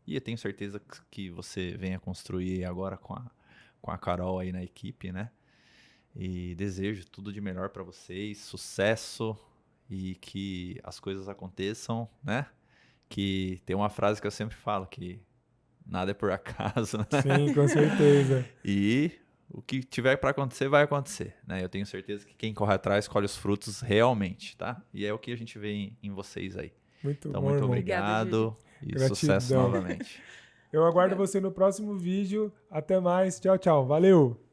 E eu tenho certeza que você venha construir agora com a Carol aí na equipe, né? E desejo tudo de melhor para vocês, sucesso e que as coisas aconteçam, né? Que tem uma frase que eu sempre falo, que nada é por acaso, né? Sim, com certeza. E o que tiver para acontecer, vai acontecer, né? Eu tenho certeza que quem corre atrás colhe os frutos realmente, tá? E é o que a gente vê em vocês aí. Muito então, bom, muito irmão. obrigado e Gratidão. Sucesso novamente. Eu aguardo você no próximo vídeo. Até mais. Tchau, tchau. Valeu!